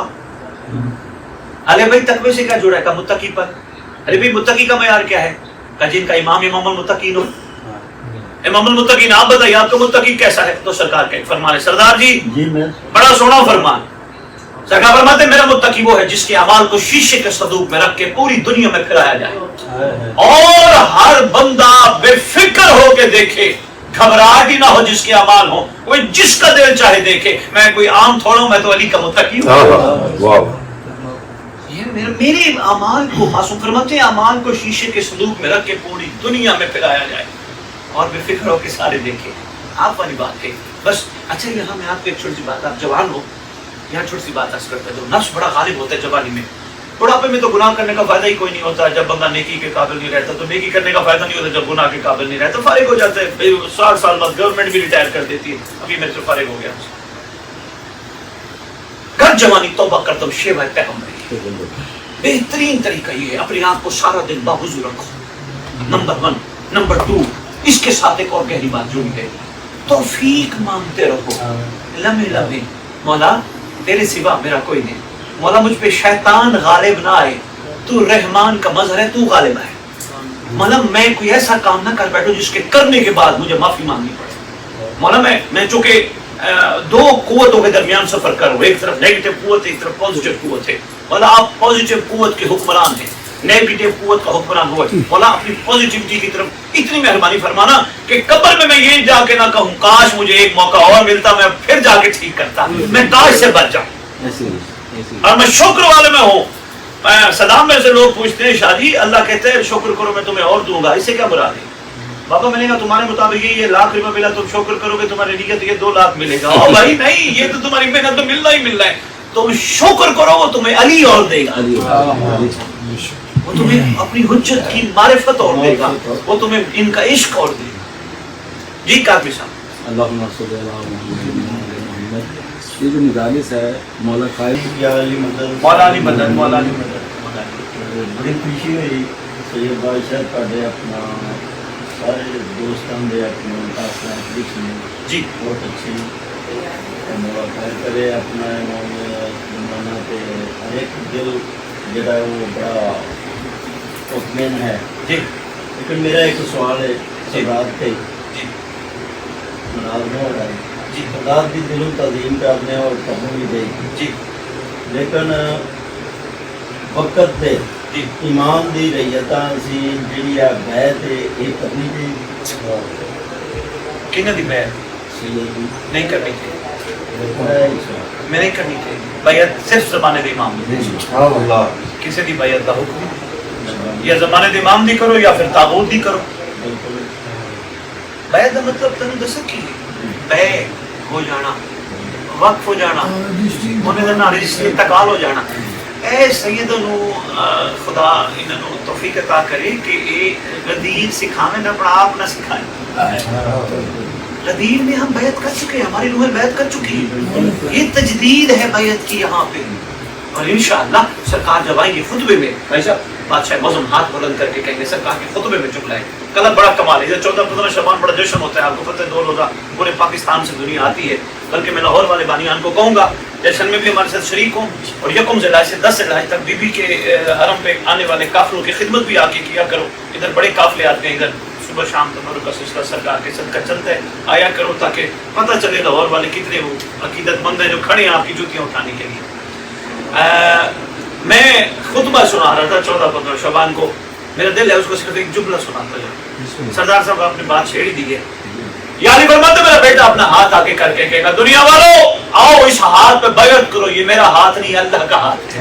अरे भाई तकवे से क्या जुड़ा है, का मुत्तकी पर। अरे भाई मुत्तकी का मयार क्या है, का जिनका इमाम इमामुल मुत्तकीन हो। इमामुल मुत्तकीन आप बताइए आपका मुत्तकी कैसा है? तो सरकार का फरमान है, सरदार जी बड़ा सोना फरमान। सरकार फरमाते मेरा मुत्तकी वो है जिसके अमाल को शीशे के सदूक में रख के पूरी दुनिया में फिराया जाए और हर बंदा बेफिक्र होके देखे, घबराहट ही ना हो, जिसके अमाल हो कोई जिसका दिल चाहे देखे। मैं कोई आम थोड़ा हूं, मैं तो अली का मुत्तकी हूं। ये मेरे अमाल को मासूम फरमाते हैं, अमाल को शीशे के सदूक में रख के पूरी दुनिया में फिराया जाए और बेफिक्र होके सारे देखे। आप वाली बात है बस। अच्छा यहाँ मैं आपको एक छोटी सी बात, आप जवान हो, यहाँ छोटी सी बात अर्ज करता है, जो नफ्स बड़ा गालिब होता है जवानी में, बुढ़ापे में तो गुनाह करने का फायदा ही कोई नहीं होता, जब बंदा नेकी के काबिल नहीं रहता तो नेकी करने का फायदा नहीं होता, जब गुनाह के काबिल नहीं रहता फारिग हो जाता है। 60 साल बाद गवर्नमेंट भी रिटायर कर देती है, अभी मेरे से फारिग हो गया। घर जवानी तौबा कर दो, शेवा पैगंबरी, बेहतरीन तरीका ये है, अपने आप को सारा दिन बाहुजू रखो, नंबर 1। नंबर 2, इसके साथ एक और गहरी बात जुड़ी है, तौफीक मांगते रहो, लम्हे लम्हे मौला तेरे सिवा मेरा कोई नहीं, मौला मुझ पे शैतान गालिब ना आए, तू रहमान का मजहर है, तू गालिब है, मौला मैं कोई ऐसा काम ना कर बैठूं जिसके करने के बाद मुझे माफी मांगनी पड़े। मौला मैं चूंकि 2 कुव्वतों के दरमियान सफर कर रहा हूं, एक तरफ नेगेटिव कुव्वत, एक तरफ पॉजिटिव कुव्वत है, मौला आप पॉजिटिव कुव्वत के हुक्मरान हैं, नेगेटिव कुव्वत का हुक्मरान हुआ, मौला अपनी पॉजिटिविटी की तरफ इतनी मेहरबानी फरमाना कि कब्र में मैं ये जाके ना कहूं काश मुझे एक मौका और मिलता, मैं फिर जाके ठीक करता, मैं काश से बच जाऊं और मैं शुक्र वाले में हूँ। सदाम में से लोग पूछते हैं शादी, अल्लाह कहते हैं शुक्र करो मैं तुम्हें और दूंगा, इससे क्या मुराद है? बाबा मैंने कहा तुम्हारे मुताबिक ये लाख रुपए मिला, तुम शुक्र करोगे तुम्हारी नियत ये 2 लाख मिलेगा। ओ भाई नहीं, ये तो तुम्हारी मेहनत तो मिलना ही मिलना है, तुम शुक्र करो वो तुम्हें अली और देगा, वो तुम्हें अपनी हुज्जत की मारिफत और देगा, वो तुम्हें इनका इश्क और देगा। जी काफी साहब अल्लाहुम्मा सल्ली अला मुहम्मद। ये जो निजालिस है मौला खालिद या अली मदद, मौला अली मदद, मौला अली मदद, बड़ी खुशी हुई सैयद बादशाह ਤੁਹਾਡੇ अपना सारे दोस्तों दे अपने तासरात जी बहुत अच्छी मौला खैर करे अपना जमाना पे हर एक दिल जरा वो बड़ा मुतमईन है जी। लेकिन मेरा एक सवाल है सदात पे जी नाराज नहीं हो रहा है जी सदात भी दिलों तज़ीम करने और कबूल भी दे जी, लेकिन वक्त पे जी ईमान दी रैयतां सी जिहड़ी आ बैत है ये करनी चाहिए किन्ने दी बैत सैयद दी नहीं करनी थी, बड़ा ही सवाल मैं नहीं करनी थी बैत, सिर्फ ज़माने दे इमाम दी, किसी दी बैत दा हुक्म या ज़माने दे इमाम दी करो या फिर तागूत दी करो। बिल्कुल बैत दा मतलब तैनूं दस की बै हो जाना, वक्फ हो जाना, उन्हें दा नाल इंतकाल हो जाना। ए सैयदों नू खुदा इन्हां नू तौफीक अता करे कि ये गदीर सिखावे ना अपना आप ना सिखाए। गदीर में हम बैत कर चुके हैं, हमारी रूहें बैत कर चुकी है, ये तजदीद है बैत की यहाँ पे। और इंशाअल्लाह सरकार जब आएंगे खुतबे में, ऐसा बादशाह मौसम हाथ बुलंद करके कहेंगे सरकार के खुतबे में जुमला है, कल बड़ा कमाल है, 14-15 शबान बड़ा जश्न होता है, आपको पता है 2 रोजा पूरे पाकिस्तान से दुनिया आती है, बल्कि मैं लाहौर वाले बानियान को कहूँगा जश्न में भी हमारे साथ शरीक हों और यकम ज़िला से 10 ज़िला तक बीबी के हरम पे आने वाले काफिलों की खिदमत भी आके किया करो। इधर बड़े काफिले आते हैं, इधर सुबह शाम तबरुक का सिलसिला सरकार के सदका चलता है, आया करो ताकि पता चले लाहौर वाले कितने वो अकीदतमंद हैं जो खड़े हैं आपकी जूतियाँ उठाने के लिए। मैं खुतबा सुना रहा था 14-15 शबान को, मेरा दिल है उसको सिर्फ एक जुमला सुनाता जाऊं। सरदार साहब आपने बात छेड़ दी है, यानी फरमाते मेरा बेटा अपना हाथ आगे करके कहेगा दुनिया वालों आओ इस हाथ पे बैत करो, ये मेरा हाथ नहीं अल्लाह का हाथ है।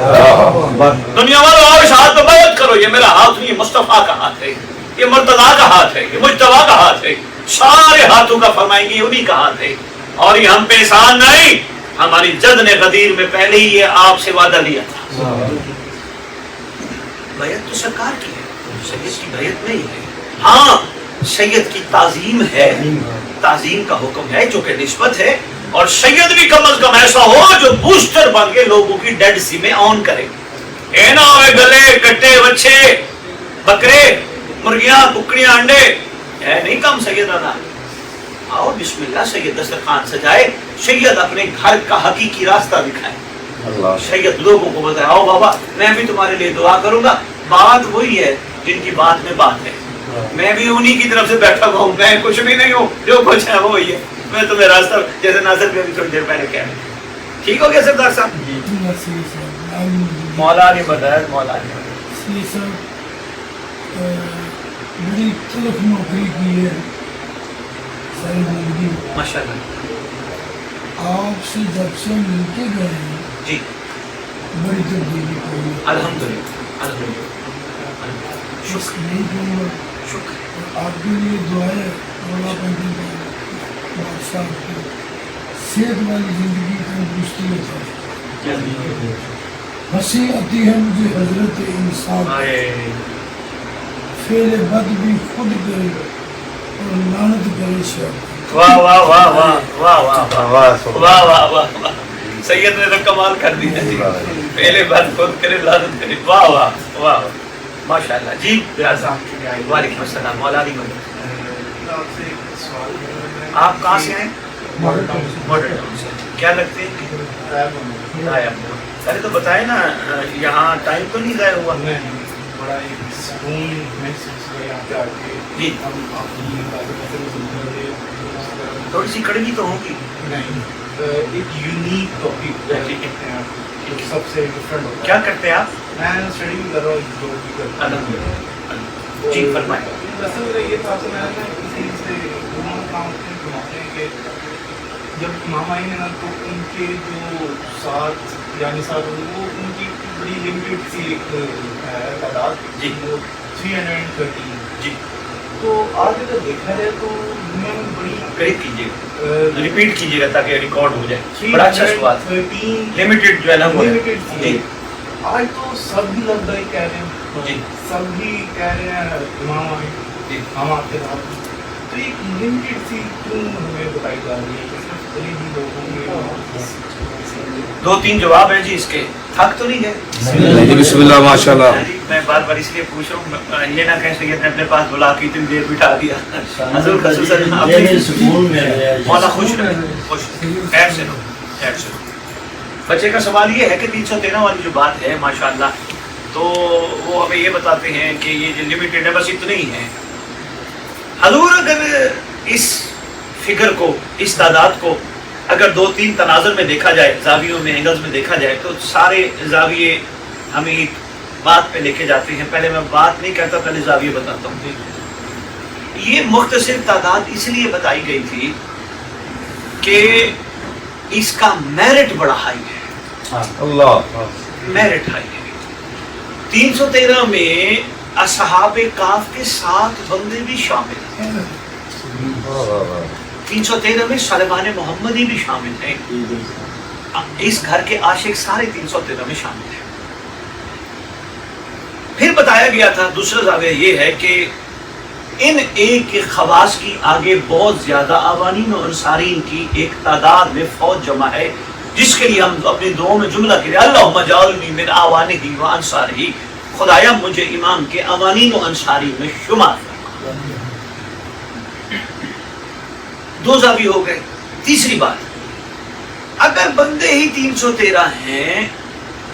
दुनिया वालों आओ इस हाथ पे बैत करो, ये मेरा हाथ नहीं मुस्तफा का हाथ है, ये मुर्तजा का हाथ है, ये मुज्तबा का हाथ है, सारे हाथों का फरमाएंगे उन्हीं का हाथ है। और ये हम पे एहसान नहीं, हमारी जद ने गदीर में पहले ही ये आपसे वादा लिया था। बैत तो सरकार की है, सैयद की बैत नहीं है। हाँ सैयद की ताजीम है, ताजीम का हुक्म है जो कि निस्बत है, और सैयद भी कम अज कम ऐसा हो जो बूस्टर बन के लोगों की डेड सी में ऑन करे। ए ना हो गले कट्टे बच्चे बकरे मुर्गियां कुकड़ियां अंडे, है नहीं काम सैयद आना। आओ बिस्मिल्लाह सैयद दस्तरखान सजाए, सैयद अपने घर का हकीकी रास्ता दिखाए, सैयद लोगों को बताए आओ बाबा मैं भी तुम्हारे लिए दुआ करूंगा। बात वही है जिनकी बात में बात है, मैं भी उन्हीं की तरफ से बैठा हुआ हूँ, मैं कुछ भी नहीं हूँ, जो कुछ है वो ही है। मैं तुम्हें रास्ता जैसे नाज़र भी अभी थोड़ी देर पहले कह रहे, ठीक हो गया सरदार साहब? मौला ने बताया, मौला ने बड़ी तलख नौकरी की है सारी जिंदगी माशाल्लाह, आपसे जब से मिलते गए हैं जी बड़ी तब्दीली हुई है। अल्हम्दुलिल्लाह अल्हम्दुलिल्लाह शुक्र नहीं कहूँगा, शुक्र। आपके लिए दुआएं मौला पंडित बादशाह की सेहत वाली जिंदगी तंदुरुस्ती में हंसी आती है मुझे हजरत इंसान, फेल बद भी खुद करे और लानत करे शैतान। वाह वाह वाह वाह वाह वाह वाह वाह वाह वाह, सैयद ने तो कमाल कर दिया जी। पहले बात खुद करे लानत करे, वाह वाह वाह माशाल्लाह जी। वालेकुम अस्सलाम मौला अली मदद। आप कहाँ से हैं? मॉडल टाउन से। क्या लगते हैं? अरे तो बताए ना, यहाँ टाइम तो नहीं गया हुआ? बड़ा एक सुकून महसूस हुआ यहाँ पे आके जी। थोड़ी सी कड़वी तो होगी नहीं, एक यूनिक टॉपिक जो सबसे डिफरेंट होता है। क्या करते हैं आप? मैं स्टडी भी कर रहा हूँ, जो भी करता हूँ। जी फरमाएं। वैसे मेरा ये था, तो मैं ना किसी से काम घुमाते हैं कि जब इमाम आएंगे ना तो उनके जो साथ यानी साथ वो उनकी बड़ी लिमिटेड सी एक है तादाद जी, वो 313 जी। तो आज अगर देखा जाए तो दुनिया में बड़ी करीब कीजिएगा, रिपीट कीजिएगा ताकि रिकॉर्ड हो जाए। बड़ा अच्छा सवाल। 13 लिमिटेड जो है ना वो है। लिमिटेड जी आज तो सब भी लगता है कह रहे हैं जी, सब भी कह रहे हैं इमाम आए जी। हम आपके साथ, तो एक लिमिटेड सी क्यों हमें बताई जा रही है कि सिर्फ करीब ही लोगों में। दो तीन जवाब हैं जी इसके। थक तो नहीं जी बिस्मिल्लाह माशाल्लाह। जी, मैं बार बार इसलिए पूछ रहा हूँ, ये ना कह सैयद ने अपने पास बुला के इतनी देर बिठा दिया। हजूर खसूसन सुकून में रहे। मौला खुश रहे, खुश खैर से लो, खैर से लो। बच्चे का सवाल ये है कि 313 वाली जो बात है माशाल्लाह, तो वो हमें ये बताते हैं कि ये जो लिमिटेड है बस इतने ही है। हजूर अगर इस फिगर को, इस तादाद को अगर दो तीन तनाज़ुर में देखा जाए, जावियों में, एंगल्स में देखा जाए, तो सारे जाविये हमें एक बात पे लेके जाते हैं। पहले मैं बात नहीं करता, पहले जाविये बताता हूँ। ये मुख्तसर तादाद इसलिए बताई गई थी कि इसका मेरिट बड़ा हाई है। अल्लाह मेरिट हाई है। 313 में असहाबे काफ के 7 बंदे भी शामिल हैं। 313 में सलमान मोहम्मदी भी शामिल हैं। इस घर के आशिक सारे 313 में शामिल हैं। फिर बताया गया था, दूसरा जाविया ये है कि इन एक के खवास की आगे बहुत ज्यादा अवानीन और अंसारीन की एक तादाद में फौज जमा है, जिसके लिए हम अपनी दुआओं में जुमला करें, अल्लाहुम्मा जअलनी मिन आवानिही व अंसारिही, खुदाया मुझे इमाम के अवानीन और अंसारी में शुमार। दो जावी हो गए। तीसरी बात, अगर बंदे ही 313 हैं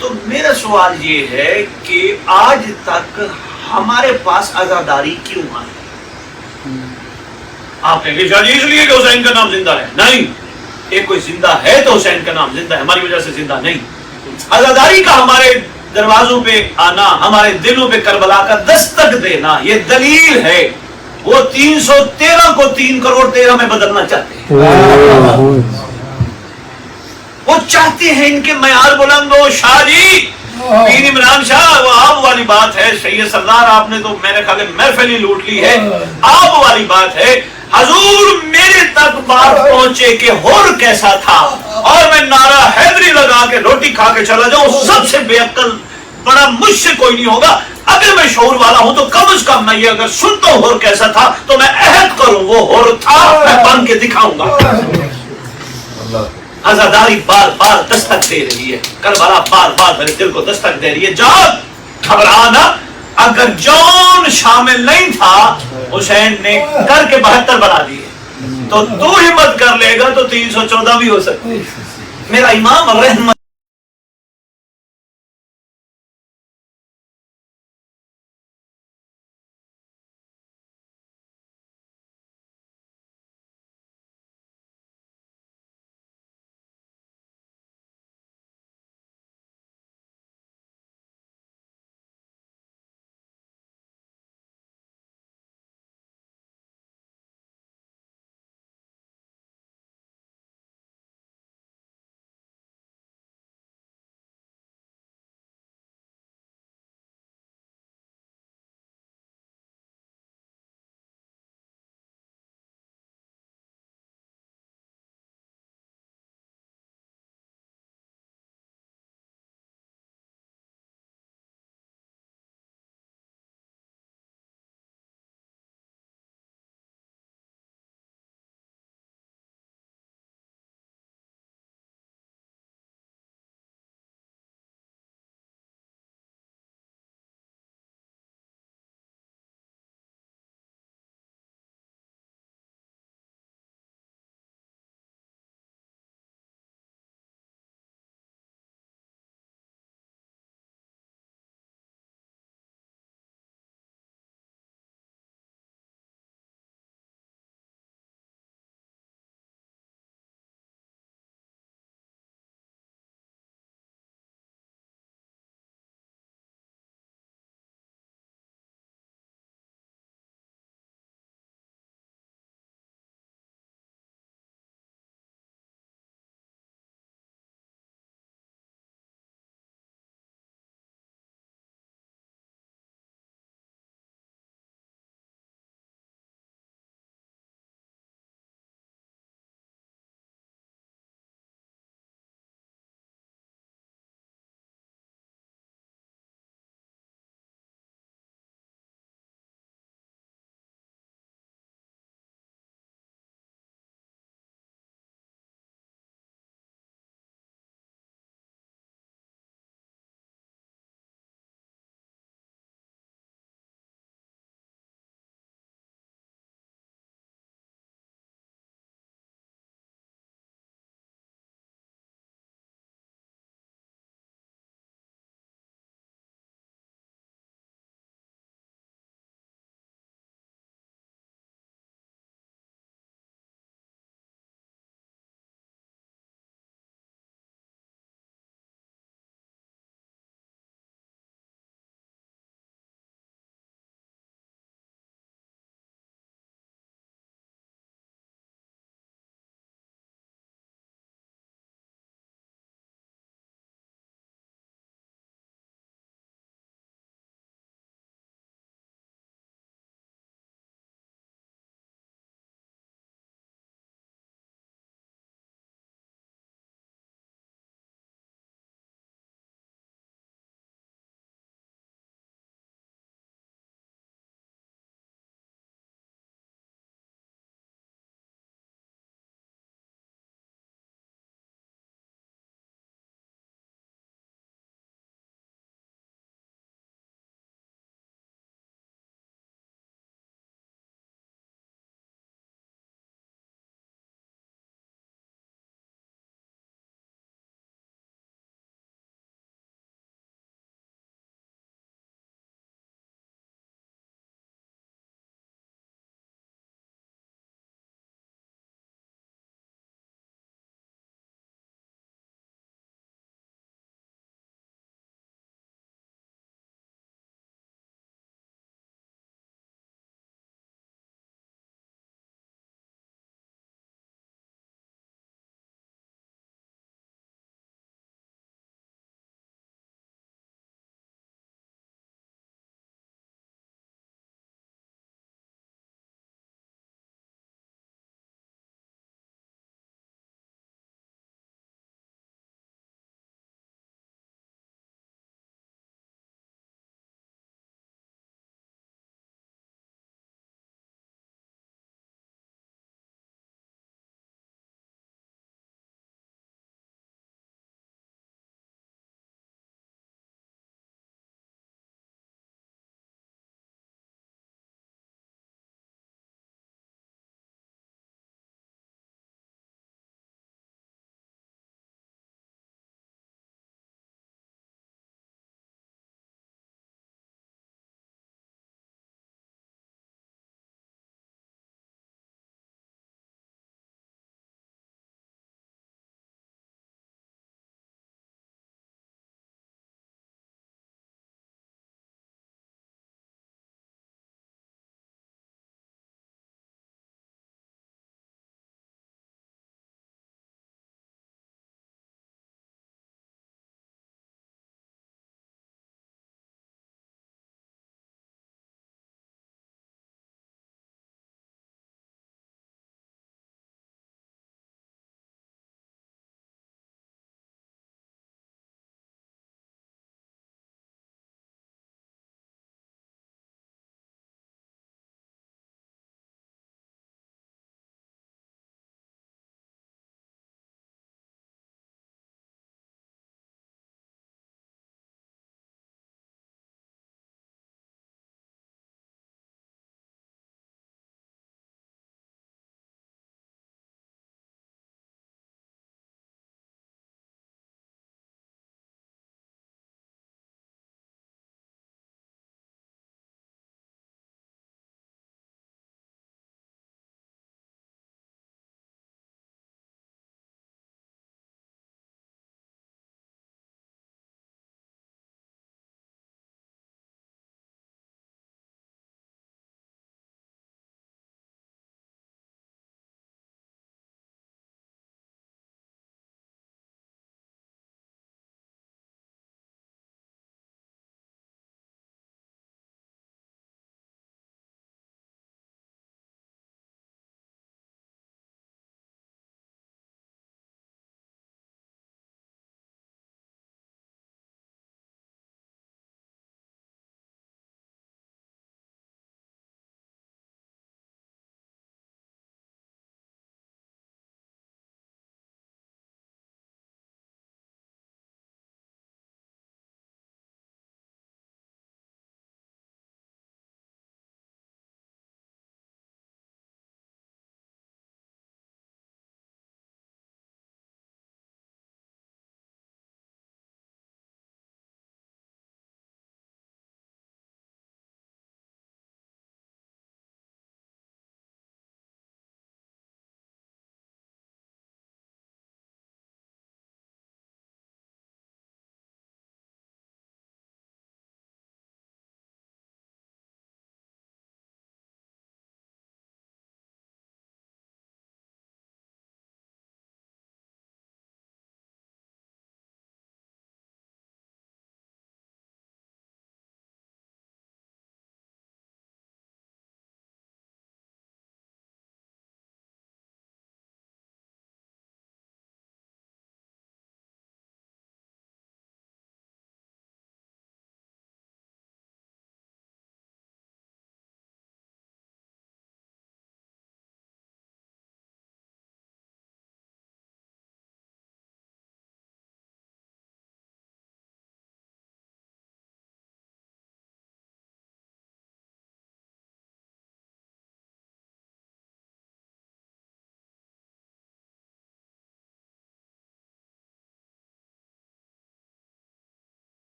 तो मेरा सवाल ये है कि आज तक हमारे पास आजादारी क्यों आई? आप कहेंगे शायद इसलिए कि हुसैन का नाम जिंदा है। नहीं, एक कोई जिंदा है तो हुसैन का नाम जिंदा है, हमारी वजह से जिंदा नहीं। आजादारी का हमारे दरवाजों पे आना, हमारे दिलों पे करबला का दस्तक देना, ये दलील है। वो 313 को 3 करोड़ 13 में बदलना चाहते हैं। वो चाहते हैं इनके मयार बुलंद हो। शाह जी, पीर इमरान शाह, वो आप वाली बात है। सैयद सरदार, आपने तो मेरे ख्याल में महफिल ही लूट ली है। आप वाली बात है। हजूर मेरे तक बात पहुंचे कि हुर कैसा था, और मैं नारा हैदरी लगा के रोटी खा के चला जाऊं, सबसे बेअक्ल बड़ा मुझसे कोई नहीं होगा। अगर मैं शऊर वाला हूं तो कम से कम मैं ये अगर सुनता हूं हुर कैसा था तो मैं अहद करूं वो हुर था, मैं बन के दिखाऊंगा। आजादारी बार बार दस्तक दे रही है, करबला बार बार मेरे दिल को दस्तक दे रही है। जाग, घबराना। अगर जॉन शामिल नहीं था, हुसैन ने करके 72 बना दिए, तो तू हिम्मत कर लेगा तो 314 भी हो सकती है। मेरा इमाम रहमत